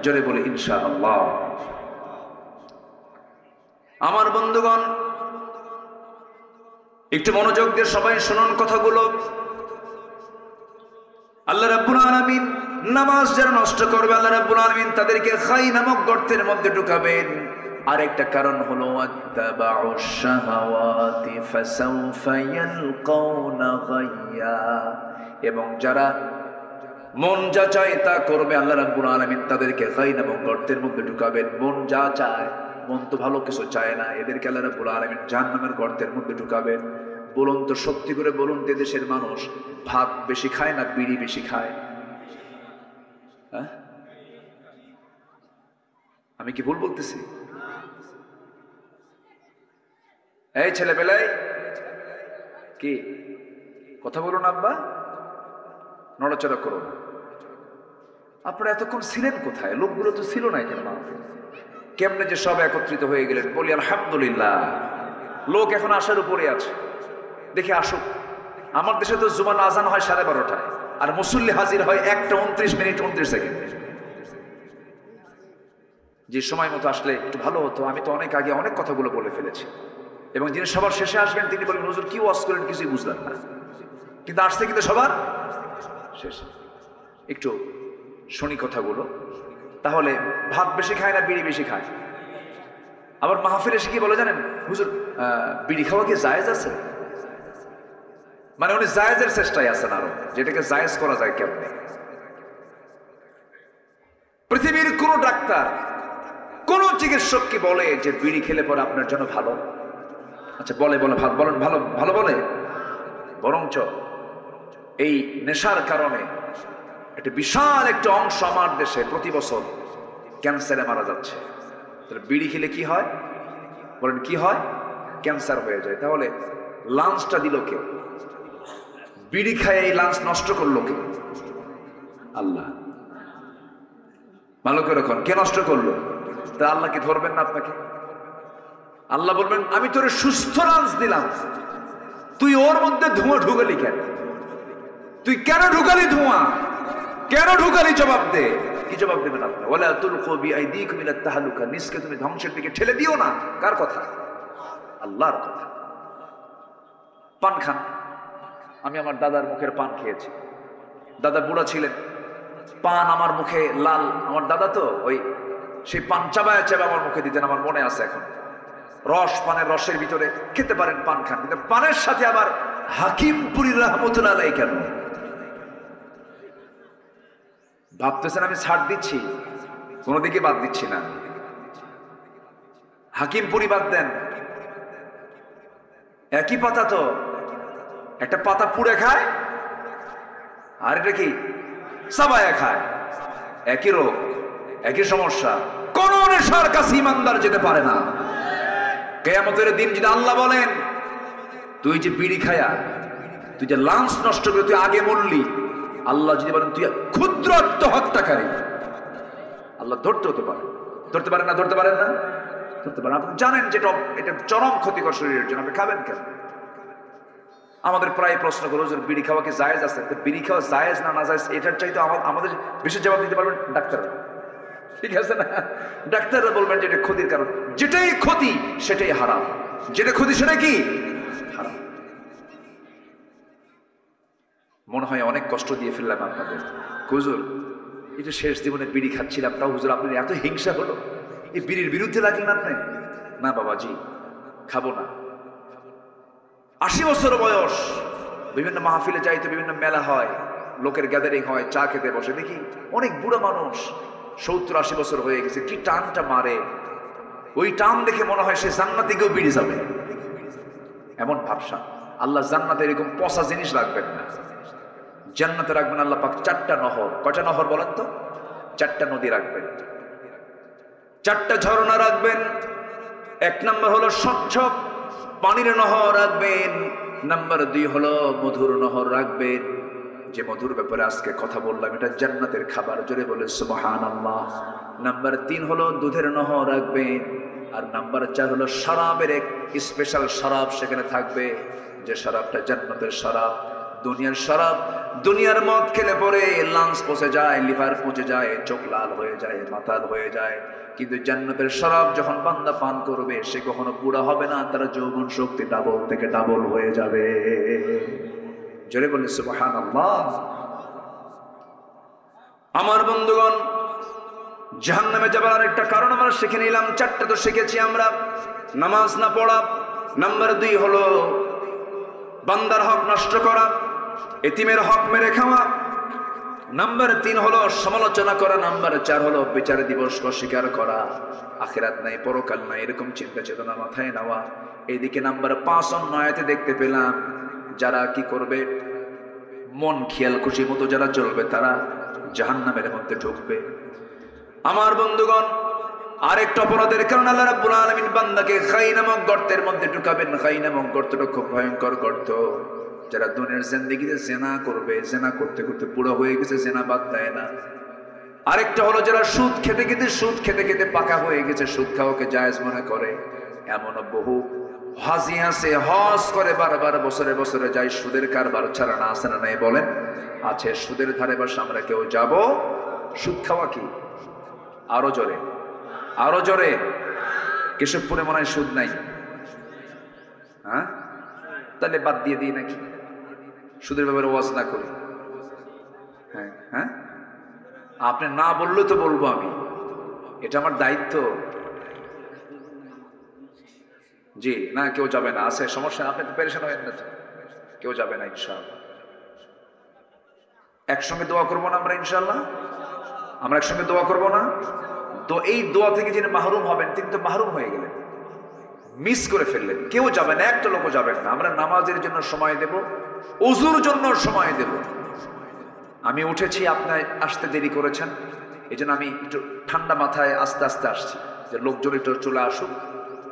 জোরে বলে ইনশাআল্লাহ। আমার বন্ধুগণ, একটু মনোযোগ দিয়ে সবাই শুনুন কথাগুলো। আল্লাহ রাব্বুল আলামিন নামাজ যারা নষ্ট করবে, আল্লাহ রাব্বুল আলামিন তাদেরকে খাই নামক গর্তের মধ্যে ঢুকাবেন। আর একটা কারণ হলো আত্তাবাউশ শাহাওয়াতি ফাসাউফা ইয়ালকাউনা গায়্যা, এবং যারা মন যা চায় তা করবে, আল্লাহ রাব্বুল আলামিন তাদেরকে খাই নামক গর্তের মধ্যে ঢুকাবেন। মন যা চায়, মন তো ভালো কিছু চায় না, এদেরকে আল্লাহ রাব্বুল আলামিন জাহান্নামের গর্তের মধ্যে ঢুকাবেন। বলুন তো, সত্যি করে বলুন তো, দেশের মানুষ ভাত বেশি খায় না বিড়ি বেশি খায়? হ্যাঁ, আমি কি ভুল বলতেছি? এই ছেলেবেলায় কি কথা বলুন আব্বা, নড়াচড়া করো না। আপনারা এতক্ষণ ছিলেন কোথায়? লোকগুলো তো ছিল না এখানে। কেমনে যে সব একত্রিত হয়ে গেলেন, বলি আলহামদুলিল্লাহ। লোক এখন আসার উপরে আছে, দেখে আসুক। আমার দেশে তো জুমার আজান হয় 12:30টায়, আর মুসল্লি হাজির হয় 1:29:29। যে সময় মতো আসলে একটু ভালো হতো। আমি তো অনেক আগে অনেক কথাগুলো বলে ফেলেছি, এবং যিনি সবার শেষে আসবেন তিনি বলবেন, হুজুর কি ওয়াজ করেন কিছুই বুঝলাম না, কিন্তু আসছে কিন্তু সবার শেষে। একটু শুনি কথাগুলো। তাহলে ভাত বেশি খায় না বিড়ি বেশি খায়? আবার মাহফিল এসে কি বলে জানেন, হুজুর বিড়ি খাওয়া কি জায়েজ আছে? মানে উনি জায়েজের চেষ্টায় আছেন আরো, যেটাকে জায়েজ করা যায় কেমনে। পৃথিবীর কোন ডাক্তার, কোন চিকিৎসক কি বলে যে বিড়ি খেলে পরে আপনার জন্য ভালো? আচ্ছা বলে বলেন ভালো ভালো বলে? বরঞ্চ এই নেশার কারণে একটা বিশাল একটা অংশ আমার দেশে প্রতি বছর ক্যান্সারে মারা যাচ্ছে। তাহলে বিড়ি খেলে কি হয় বলেন? কি হয়? ক্যান্সার হয়ে যায়। তাহলে লাঞ্চটা দিল কে? বিড়ি খায় এই লাঞ্চ নষ্ট করলো কে? আল্লাহ। ভালো করে রাখুন, কে নষ্ট করলো? তা আল্লাহ কি ধরবেন না আপনাকে? আল্লাহ বলবেন, আমি তোরে সুস্থ লাঞ্চ দিলাম, তুই ওর মধ্যে ধোঁয়া ঢুকালি কেন? তুই কেন ঢুকালি ধোঁয়া? কেন ঢুকালি? জবাব দে। কি জবাব দেবেন আপনি? ওয়ালা তুলকু বিআইদিকুম ইলা তাহলুকা, নিজকে তুমি ধ্বংসের দিকে ঠেলে দিও না। কার কথা? আল্লাহর কথা। পান খান। আমি আমার দাদার মুখের পান খেয়েছি। দাদা বুড়া ছিলেন, পান আমার মুখে লাল। আমার দাদা তো ওই সেই পান চাবায় চাবায় আমার মুখে দিতেন, আমার মনে আছে এখন। রস, পানের রসের ভিতরে খেতে পারেন, পান খান, কিন্তু পানের সাথে আবার হাকিমপুরী রহমতুল্লাহ আলাইহি কেন? ভাবতেছেন আমি ছাড় দিচ্ছি? কোনো দিকে বাদ দিচ্ছি না। হাকিমপুরি বাদ দেন, একই পাতা তো। একটা পাতা পুড়ে খায়, আর এটা কি চাবায়া খায়। একই রোগ, একই সমস্যা। কোন নেশার কাছে ইমানদার যেতে পারে না। কিয়ামতের দিন যদি আল্লাহ বলেন, তুই যে বিড়ি খায়া, তুই যে লাঞ্চ নষ্ট করে তুই আগে মরলি, আল্লাহ যদি বলেন তুই ক্ষুদ্র আত্মহত্যাকারী, আল্লাহ ধরতে হতে পারে। ধরতে পারেন না? ধরতে পারেন না? ধরতে পারেন। আপনি জানেন যে এটা চরম ক্ষতিকর শরীরের জন্য, আপনি খাবেন কেন? আমাদের প্রায় প্রশ্ন করো যে বিড়ি খাওয়া কি জায়েজ আছে? বিড়ি খাওয়া জায়েজ না জায়েজ এটার চাইতে আমাদের বেশি জবাব দিতে পারবেন ডাক্তাররা। ঠিক আছে না? ডাক্তাররা বলবেন যে এটা ক্ষতির কারণ। যেটাই ক্ষতি সেটাই হারাম, যেটা ক্ষতি সেটা কি হারাম। মনে হয় অনেক কষ্ট দিয়ে ফেললাম আপনাদের। হুজুর এটা শেষ জীবনে বিড়ি খাচ্ছিলাম, তাও হুজুর আপনার এত হিংসা হলো, এই বিড়ির বিরুদ্ধে লাগলেন আপনি? না বাবাজি, খাবো না। 80 বছর বয়স, বিভিন্ন মাহফিলে যাইতে, বিভিন্ন মেলা হয়, লোকের গ্যাদারিং হয়, চা খেতে বসে, দেখি অনেক বুড়ো মানুষ 70-80 বছর হয়ে গেছে, কি টানটা মারে। ওই টান দেখে মনে হয় সে জান্নাতে গিয়েও বিড়ি যাবে, এমন ভাবসা। আল্লাহ জান্নাতে এরকম পচা জিনিস রাখবেন না। জান্নাতে রাখবেন আল্লাহ পাক 4টা নহর। কয়টা নহর বলেন তো? 4টা নদী রাখবেন, 4টা ঝর্ণা রাখবেন। 1 নম্বর হলো স্বচ্ছ পানির নহর রাখবেন। নাম্বার 2 হলো মধুর নহর রাখবেন। যে মধুর ব্যাপারে আজকে কথা বললাম, এটা জান্নাতের খাবার, জোরে বলে সুবহানাল্লাহ। নাম্বার 3 হলো দুধের নহর রাখবেন। আর নাম্বার 4 হলো শরাবের এক স্পেশাল শরাব সেখানে থাকবে, যে শরাবটা জান্নাতের শরাব, দুনিয়ার শরাব, দুনিয়ার মদ খেলে পরে লাংস পচে যায়, লিভার পচে যায়, চোখ লাল হয়ে যায়, মাতাল হয়ে যায়। কিন্তু জান্নাতের শরাব যখন বান্দা পান করবে সে কখনো বুড়া হবে না, তার যৌবন শক্তি ডাবল থেকে ডাবল হয়ে যাবে। জোরে বলে সুবহানাল্লাহ। আমার বন্ধুগণ, জাহান্নামে যাবার আরেকটা কারণ আমরা শিখে নিলাম। চারটা তো শিখেছি আমরা। নামাজ না পড়া, নাম্বার 2 হলো বান্দার হক নষ্ট করা, এতিমের হক মেরে খাওয়া, নাম্বার 3 হলো সমালোচনা করা, নাম্বার 4 হলো বিচার দিবস অস্বীকার করা, আখিরাত নাই পরকাল নাই এরকম চিন্তা চেতনা মাথায় নেওয়া। এইদিকে নাম্বার 5 অন্য আয়াতে দেখতে পেলাম যারা কি করবে, মন খেয়াল খুশি মতো যারা চলবে তারা জাহান্নামের মধ্যে ঢুকবে। আমার বন্ধুগণ, আরেকটা অপরাধের কারণে আল্লাহ রাব্বুল আলামিন বান্দাকে খাই নামক গর্তের মধ্যে ঢুকাবেন। খাই নামক গর্তটা খুব ভয়ঙ্কর গর্ত। যারা দুনিয়ার জিন্দেগিতে জেনা করবে, জেনা করতে করতে বুড়ো হয়ে গেছে, জেনা বাদ দেয় না। আরেকটা হলো যারা সুদ খেতে খেতে পাকা হয়ে গেছে, সুদ খাওয়াকে জায়েজ মনে করে। এমনও বহু হাজি আছে, হজ করে বারবার বছরে বছরে যায়, সুদের কারবার ছাড়া না আছে না নাই বলেন? আছে। সুদের ধারে বাসা আমরা কেউ যাব? সুদ খাওয়া কি? আরো জোরে, আরো জোরে। কেশবপুরে মনে হয় সুদ নাই, হ্যাঁ? তাহলে বাদ দিয়ে দিই নাকি? সুদের ব্যাপারে ওয়াজ না করি? হ্যাঁ হ্যাঁ, আপনি না বললে তো বলবো আমি, এটা আমার দায়িত্ব। জি না, কেউ যাবে না, আছে সমস্যা, আপনি তো পেরেশান হবেন না তো, কেউ যাবে না ইনশাআল্লাহ। একসঙ্গে দোয়া করবো না আমরা ইনশাআল্লাহ? আমরা একসঙ্গে দোয়া করবো না? তো এই দোয়া থেকে যিনি মাহরুম হবেন তিনি তো মাহরুম হয়ে গেলেন, মিস করে ফেললেন। কেউ যাবে না, একটা লোকও যাবেন না। আমরা নামাজের জন্য সময় দেব, ওযুর জন্য সময় দেব। আমি উঠেছি, আপনার আসতে দেরি করেছেন, এই জন্য আমি একটু ঠান্ডা মাথায় আস্তে আস্তে আসছি, যে লোকজন একটু চলে আসুক,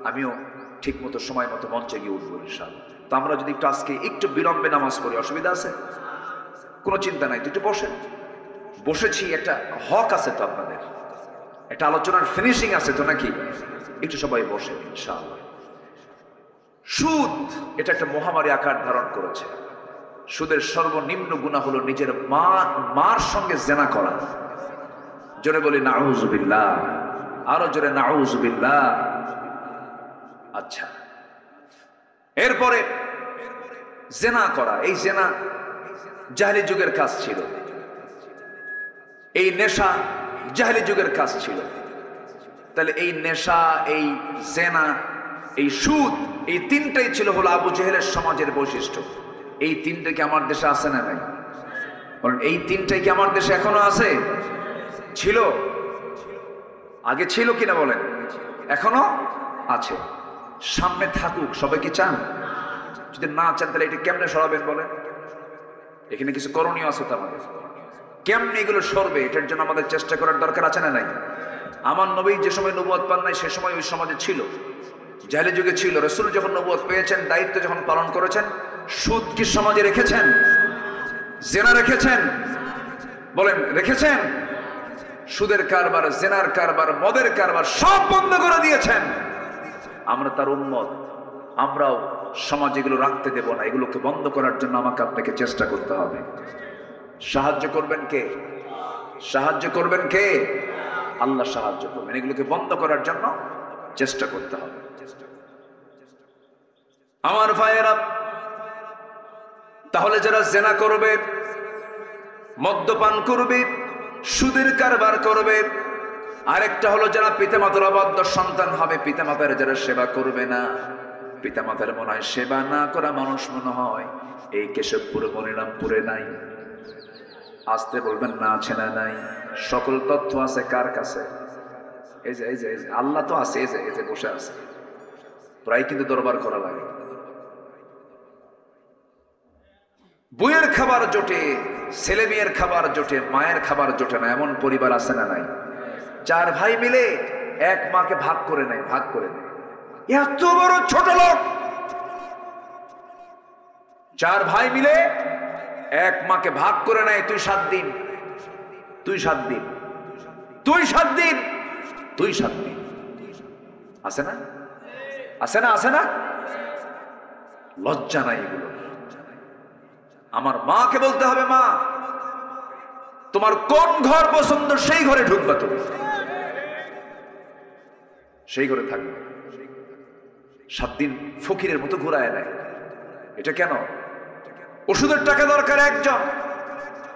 আমিও ঠিক মতো সময় মতো মঞ্চে গিয়ে উঠবো ইনশাআল্লাহ। তো আমরা যদি একটু আজকে একটু বিলম্বে নামাজ পড়ি, অসুবিধা আছে? কোনো চিন্তা নাই, তো একটু বসেন। বসেছি, একটা হক আছে তো আপনাদের, একটা আলোচনার ফিনিশিং আছে তো নাকি? একটু সবাই বসে ইনশাআল্লাহ। সুদ এটা একটা মহামারী আকার ধারণ করেছে। সুদের সর্বনিম্ন গুনাহ হলো নিজের মার সঙ্গে জেনা করা। জোরে বলি নাউযুবিল্লাহ, আরো জোরে নাউযুবিল্লাহ। আচ্ছা, এরপরে জেনা করা, এই জেনা জাহেলি যুগের কাজ ছিল, এই নেশা জাহেলি যুগের কাজ ছিল। তাহলে এই নেশা, এই জেনা, এই সুদ, এই তিনটাই ছিল হলো আবু জেহেলের সমাজের বৈশিষ্ট্য। এই তিনটা কি আমার দেশে আছে না নাই? কারণ এই তিনটাই কি আমার দেশে এখনো আছে? ছিল, আগে ছিল কিনা বলেন? এখনো আছে, সামনে থাকুক। সবাই কি চান? যদি না চান তাহলে এটা কেমনে সরাবেন বলেন? এখানে কিছু করণীয় আছে তো আমাদের, কেমনে এগুলো সরবে এটার জন্য আমাদের চেষ্টা করার দরকার আছে না নাই? আমার নবী যে সময় নবুয়ত পান নাই সে সময় ওই সমাজে ছিল, জাহেলি যুগে ছিল। রাসূল যখন নবুয়ত পেয়েছেন, দায়িত্ব যখন পালন করেছেন, সুদ কি সমাজে রেখেছেন? জেনা রেখেছেন? বলেন রেখেছেন? সুদের কারবার, জেনার কারবার, মদের কারবার সব বন্ধ করে দিয়েছেন। আমরা তার উম্মত, আমরাও সমাজে এগুলো রাখতে দেব না। এগুলোকে বন্ধ করার জন্য আমাকে আপনাকে চেষ্টা করতে হবে। সাহায্য করবেন কে? সাহায্য করবেন কে? আল্লাহ সাহায্য করবেন। এগুলোকে বন্ধ করার জন্য চেষ্টা করতে হবে। আমার ভাইয়েরা, তাহলে যারা জেনা করবে, মদ্যপান করবে, সুদের কারবার করবে, আরেকটা হলো যারা পিতামাতার অবাধ্য সন্তান হবে, পিতামাতার যারা সেবা করবে না, পিতামাতার মনে হয় সেবা না করা মানুষ মনে হয় এই কেশবপুরে মনিরামপুরে নাই। আসতে বলবেন না, আছে না নাই? সকল তথ্য আছে কার কাছে? এই যে এই যে এই যে আল্লাহ তো আছে, এই যে এই যে বসে আছে। প্রায় কিন্তু দরবার করা লাগে। বইয়ের খাবার জোটে, ছেলে মেয়ের খাবার জোটে, মায়ের খাবার জোটে না, এমন পরিবার আছে না নাই? 4 ভাই মিলে এক মাকে ভাগ করে নেয়, ভাগ করে নেয়। এত বড় ছোট লোক, 4 ভাই মিলে এক মাকে ভাগ করে নেয়। তুই 7 দিন, তুই 7 দিন, তুই 7 দিন, তুই 7 দিন। আছে না? আছে না? আছে না? লজ্জা নাই এগুলো? আমার মাকে বলতে হবে, মা তোমার কোন ঘর পছন্দ সেই ঘরে ঢুকবা, তুমি সেই ঘরে থাকবে। 7 দিন ফকিরের মতো ঘুরায় নেয়। এটা কেন? ওষুধের টাকা দরকার একজন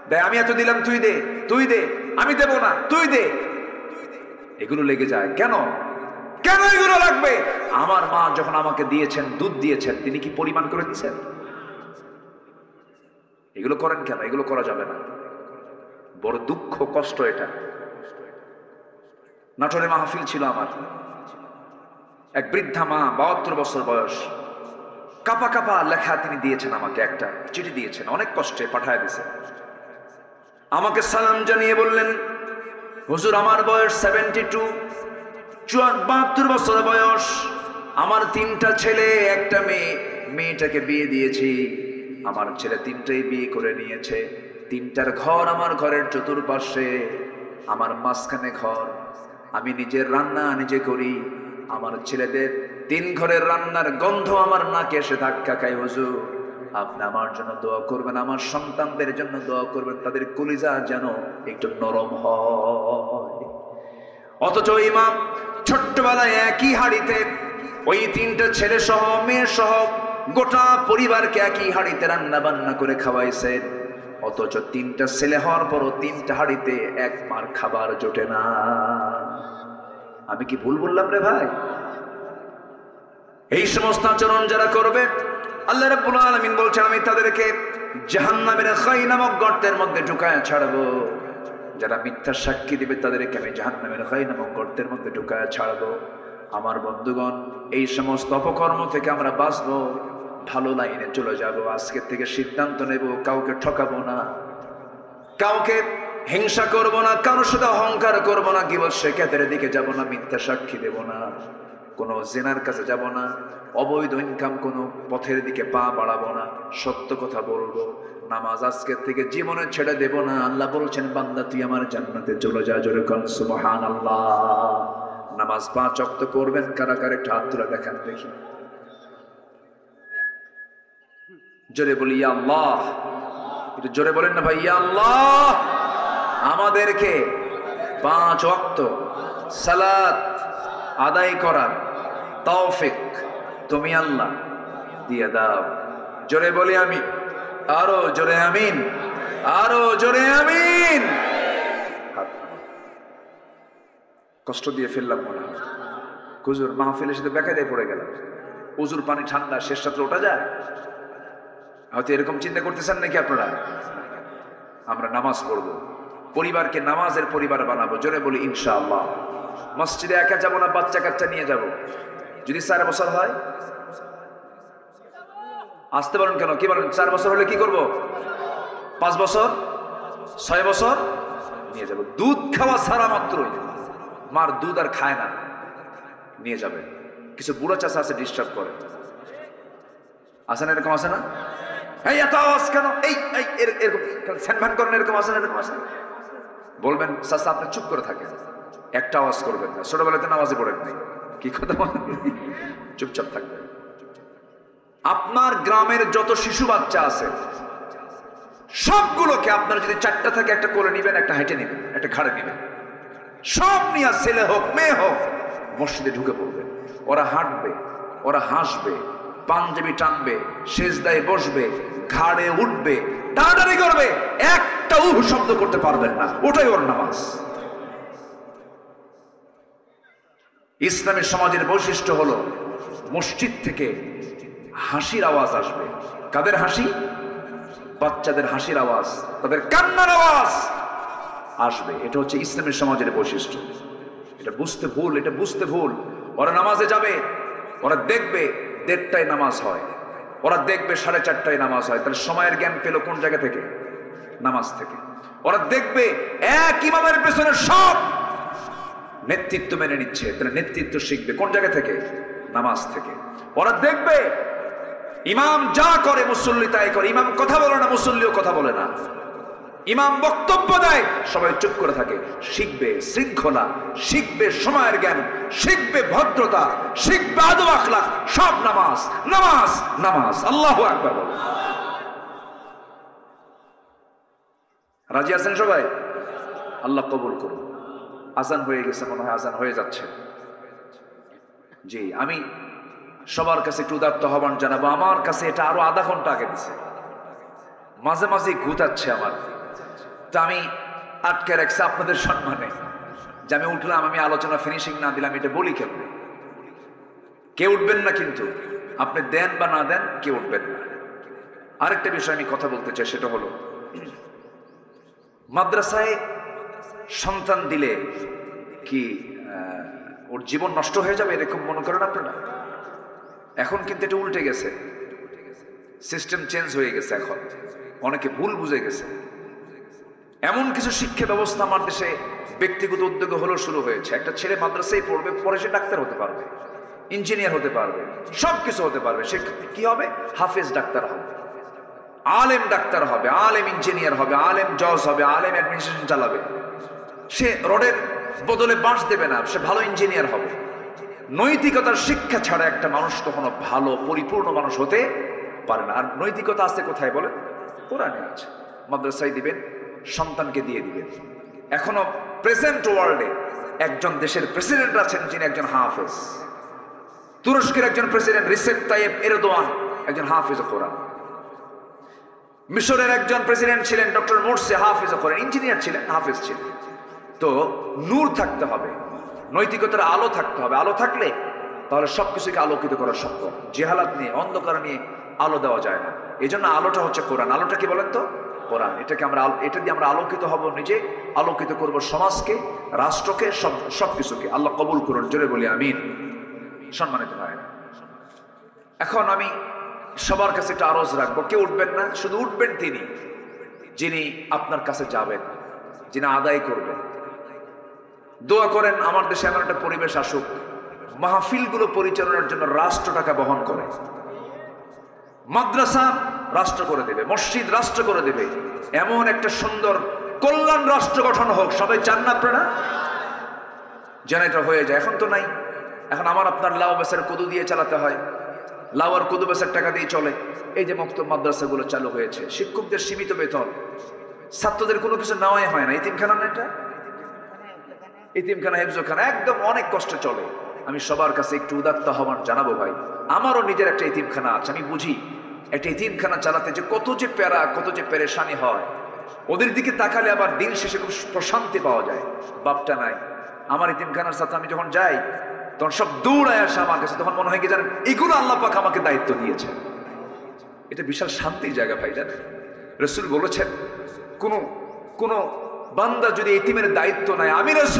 দেয়, আমি এত দিলাম, তুই দে, তুই দে, আমি দেব না, তুই দে। এগুলো লেগে যায় কেন? কেন এগুলো লাগবে? আমার মা যখন আমাকে দিয়েছেন, দুধ দিয়েছেন, তিনি কি পরিমাণ করে দিয়েছেন? এগুলো করেন কেন? এগুলো করা যাবে না। বড় দুঃখ, কষ্ট এটা। নাটোরে মাহফিল ছিল আমার, এক বৃদ্ধা মা, 72 বছর বয়স, কাপা কাপা লেখা তিনি দিয়েছেন আমাকে, একটা চিঠি দিয়েছেন, অনেক কষ্টে পাঠায় দিয়েছেন। আমাকে সালাম জানিয়ে বললেন, হুজুর আমার বয়স 72, 72 বছর বয়স, আমার 3টা ছেলে, একটা মেয়ে, মেয়েটাকে বিয়ে দিয়েছি, আমার ছেলে 3টাই বিয়ে করে নিয়েছে, 3টার ঘর আমার ঘরের চতুর্পাশে, আমার মাঝখানে ঘর, আমি নিজের রান্না নিজে করি, আমার ছেলেদের 3 ঘরের রান্নার গন্ধ আমার নাকে এসে ধাক্কা খায়। হুজুর আপনি আমার জন্য দোয়া করবেন, আমার সন্তানদের জন্য দোয়া করবেন, তাদের কলিজা যেন একটু নরম হয়। অথচ ইমাম ছোট্টবেলায় একই হাড়িতে ওই 3টা ছেলে সহ মেয়ে সহ গোটা পরিবারকে একই হাড়িতে রান্না বান্না করে খাওয়াইছেন। অথচ 3টা ছেলে হওয়ার পরও 3টা হাড়িতে এক মার খাবার জোটে না। আমি কি ভুল বললাম রে ভাই? এই সমস্ত আচরণ যারা করবে, আল্লাহ রাব্বুল আলামিন বলছেন আমি তাদেরকে জাহান্নামের খাই নামক গর্তের মধ্যে ঢুকায় ছাড়বো। যারা মিথ্যা সাক্ষী দিবে তাদেরকে আমি জাহান্নামের খাই নামক গর্তের মধ্যে ঢুকায় ছাড়বো। আমার বন্ধুগণ, এই সমস্ত অপকর্ম থেকে আমরা বাঁচবো, ভালো লাইনে চলে যাব। আজকের থেকে সিদ্ধান্ত নেব, কাউকে ঠকাবো না, কাউকে হিংসা করব না, কারোর সাথে অহংকার করব না, গীবত শিকায়তের দিকে যাব না, মিথ্যা সাক্ষী দেব না, কোনো জিনার কাছে যাব না, অবৈধ ইনকাম কোনো পথের দিকে পা বাড়াবো না, সত্য কথা বলবো। নামাজ আজকের থেকে জীবনে ছেড়ে দেব না। আল্লাহ বলছেন, বান্দা তুই আমার জান্নাতে চলে যা। জোরে কোন সুবহানাল্লাহ। নামাজ 5 ওয়াক্ত করবেন কারা কারা? একটু হাত তুলে দেখান দেখি। জোরে বলি ইয়া আল্লাহ। একটু জোরে বলেন না ভাই, ইয়া আল্লাহ। আমাদেরকে 5 ওয়াক্ত সালাত আদায় করার তৌফিক তুমি আল্লাহ দিয়ে দাও। জোরে বলি আমি, আরো জোরে আমিন, আরো জোরে আমিন। কষ্ট দিয়ে ফেললাম মনে হয়। হুজুর মাহফিলের সাথে বেকায়দায় পড়ে গেলাম। উজুর পানি ঠান্ডা, শেষ রাত্রে ওঠা যায়? হয়তো এরকম চিন্তা করতেছেন নাকি আপনারা? আমরা নামাজ পড়বো, পরিবারকে নামাজের পরিবার বানাবো। জোরে বলি ইনশাআল্লাহ। মসজিদে একা যাবো না, বাচ্চা কাচ্চা নিয়ে যাব। যদি 4 বছর হয়, আসতে পারেন কেন? কি বলেন? 4 বছর হলে কি করব? 5 বছর, 6 বছর নিয়ে যাব। দুধ খাওয়া ছাড়া মাত্রই, মার দুধ আর খায় না, নিয়ে যাবেন। কিছু বুড়া চাষা আছে, ডিস্টার্ব করে, আছে না? এরকম আছে না? এই এত আওয়াজ কেন? এই এরকম স্যানভ্যান করেন, এরকম আছে না? এরকম আছে। বলবেন চাষা আপনি চুপ করে থাকেন, একটা আওয়াজ করবেন না। ছোটবেলাতে নামাজে পড়েন নাই, কি কথা বলেন? চুপচাপ থাকবেন। আপনার গ্রামের যত শিশু বাচ্চা আছে সবগুলোকে আপনার যদি 4টা থাকে, একটা কোলে নিবেন, একটা হাইটে নিবেন, একটা ঘাড়ে নিবেন, সব নিয়ে ছেলে হোক মেয়ে হোক মসজিদে ঢুকে পড়বে। ওরা হাঁটবে, ওরা হাসবে, পাঞ্জাবি টানবে, সেজদায় বসবে, ঘাড়ে উঠবে, টানাটানি করবে, একটা শব্দ করতে পারবেন না। ওটাই ওর নামাজ। ইসলামী সমাজের বৈশিষ্ট্য হলো মসজিদ থেকে হাসির আওয়াজ আসবে। কাদের হাসি? বাচ্চাদের হাসির আওয়াজ, তাদের কান্নার আওয়াজ আসবে। এটা হচ্ছে ইসলামী সমাজের বৈশিষ্ট্য। এটা বুঝতে ভুল, এটা বুঝতে ভুল। ওরা নামাজে যাবে, ওরা দেখবে 1:30টায় নামাজ হয়, ওরা দেখবে 4:30টায় নামাজ হয়। তাহলে সময়ের জ্ঞান পেল কোন জায়গা থেকে? নামাজ থেকে। ওরা দেখবে এক ইমামের পেছনে সব নেতৃত্ব মেনে নিচ্ছে, তাহলে নেতৃত্ব শিখবে কোন জায়গা থেকে? নামাজ থেকে। ওরা দেখবে ইমাম যা করে মুসল্লি তাই করে, ইমাম কথা বলে না, মুসল্লিও কথা বলে না, ইমাম বক্তব্য দেয় সবাই চুপ করে থাকে। শিখবে শৃঙ্খলা, শিখবে সময়ের জ্ঞান, শিখবে ভদ্রতা, শিখবে আদব আখলাক, সব নামাজ নামাজ নামাজ। আল্লাহু আকবার। রাজি আছেন সবাই? আল্লাহ কবুল করুন। আজান হয়ে গেছে মনে হয়, আজান হয়ে যাচ্ছে। জি, আমি সবার কাছে একটু উদাত্ত আহ্বান জানাবো। আমার কাছে এটা আরো আধা ঘন্টা আগে দিছে, মাঝে মাঝে ঘুতাচ্ছে আমার, তা আমি আটকে রাখছি আপনাদের সম্মানে যে আমি উঠলাম, আমি আলোচনা ফিনিশিং না দিলাম, এটা বলি কেমনে? কেউ উঠবেন না, কিন্তু আপনি দেন বা না দেন কেউ উঠবেন না। আরেকটা বিষয় আমি কথা বলতে চাই, সেটা হলো মাদ্রাসায় সন্তান দিলে কি ওর জীবন নষ্ট হয়ে যাবে এরকম মনে করেন আপনারা? এখন কিন্তু এটা উল্টে গেছে, সিস্টেম চেঞ্জ হয়ে গেছে। এখন অনেকে ভুল বুঝে গেছে। এমন কিছু শিক্ষা ব্যবস্থা আমার দেশে ব্যক্তিগত উদ্যোগে হলো শুরু হয়েছে। একটা ছেলে মাদ্রাসায় পড়বে, পরে সে ডাক্তার হতে পারবে, ইঞ্জিনিয়ার হতে পারবে, সবকিছু হতে পারবে। সে কি হবে? হাফেজ ডাক্তার হবে, আলেম ডাক্তার হবে, আলেম ইঞ্জিনিয়ার হবে, আলেম জজ হবে, আলেম অ্যাডমিনিস্ট্রেশন চালাবে। সে রডের বদলে বাঁশ দেবে না, সে ভালো ইঞ্জিনিয়ার হবে। নৈতিকতার শিক্ষা ছাড়া একটা মানুষ কখনো ভালো পরিপূর্ণ মানুষ হতে পারে না। আর নৈতিকতা আছে কোথায় বলে? কোরআনে আছে। মাদ্রাসায় দিবেন, সন্তানকে দিয়ে দিবেন। এখনো প্রেজেন্ট ওয়ার্ল্ডে একজন দেশের প্রেসিডেন্ট আছেন যিনি একজন হাফেজ। তুরস্কের একজন প্রেসিডেন্ট রিসেপ তাইয়েব এরদোয়ান একজন হাফেজ কোরআন। মিশরের একজন প্রেসিডেন্ট ছিলেন ডক্টর মোরসি, হাফেজ কোরআন, ইঞ্জিনিয়ার ছিলেন, হাফেজ ছিলেন। তো নূর থাকতে হবে, নৈতিকতার আলো থাকতে হবে। আলো থাকলে তাহলে সবকিছুকে আলোকিত করা সম্ভব। জেহালাত নিয়ে, অন্ধকার নিয়ে আলো দেওয়া যায় না। এই জন্য আলোটা হচ্ছে কোরআন। আলোটা কি বলেন তো? কোরআন। এটা দিয়ে আমরা আলোকিত হব, নিজে আলোকিত করব, সমাজকে, রাষ্ট্রকে, সবকিছুকে। আল্লাহ কবুল করুন, জোরে বলি আমিন। সম্মানিত ভাই, এখন আমি সবার কাছে একটা আরজ রাখবো, কেউ উঠবেন না, শুধু উঠবেন তিনি যিনি আপনার কাছে যাবেন, যিনি আদায় করবেন। দোয়া করেন আমার দেশে এমন একটা পরিবেশ আসুক, মাহফিলগুলো পরিচালনার জন্য রাষ্ট্র টাকা বহন করে। মাদ্রাসা রাষ্ট্র করে দেবে, মসজিদ রাষ্ট্র করে দেবে, এমন একটা সুন্দর কল্যাণ রাষ্ট্র গঠন হোক। সবাই চান না আপনারা? যেন এটা হয়ে যায়। এখন তো নাই। এখন আমার আপনার লাউ বেসের কদু দিয়ে চালাতে হয়, লাউ আর কদু বেসের টাকা দিয়ে চলে। এই যে মুক্ত মাদ্রাসাগুলো চালু হয়েছে, শিক্ষকদের সীমিত বেতন, ছাত্রদের কোনো কিছু নেওয়াই হয় না। এতিমখানা না এটা? এতিমখানা, হেফজখানা, একদম অনেক কষ্ট চলে। আমি সবার কাছে একটু উদাত্ত আহ্বান জানাবো ভাই, আমারও নিজের একটা এতিমখানা আছে। আমি বুঝি একটা এতিমখানা চালাতে যে কত যে প্যারা, কত যে পেরেশানি হয়। ওদের দিকে তাকালে আবার দিন শেষে খুব প্রশান্তি পাওয়া যায়। বাপটা নাই। আমার এতিমখানার সাথে আমি যখন যাই তখন সব দৌড়ায় আসে আমার কাছে। তখন মনে হয় কি জানেন, এগুলো আল্লাহ পাক আমাকে দায়িত্ব দিয়েছে। এটা বিশাল শান্তির জায়গা ভাই, জানেন? রাসূল বলেছেন, কোন বান্দা যদি এতিমের দায়িত্ব নেয়, আমি রাসূল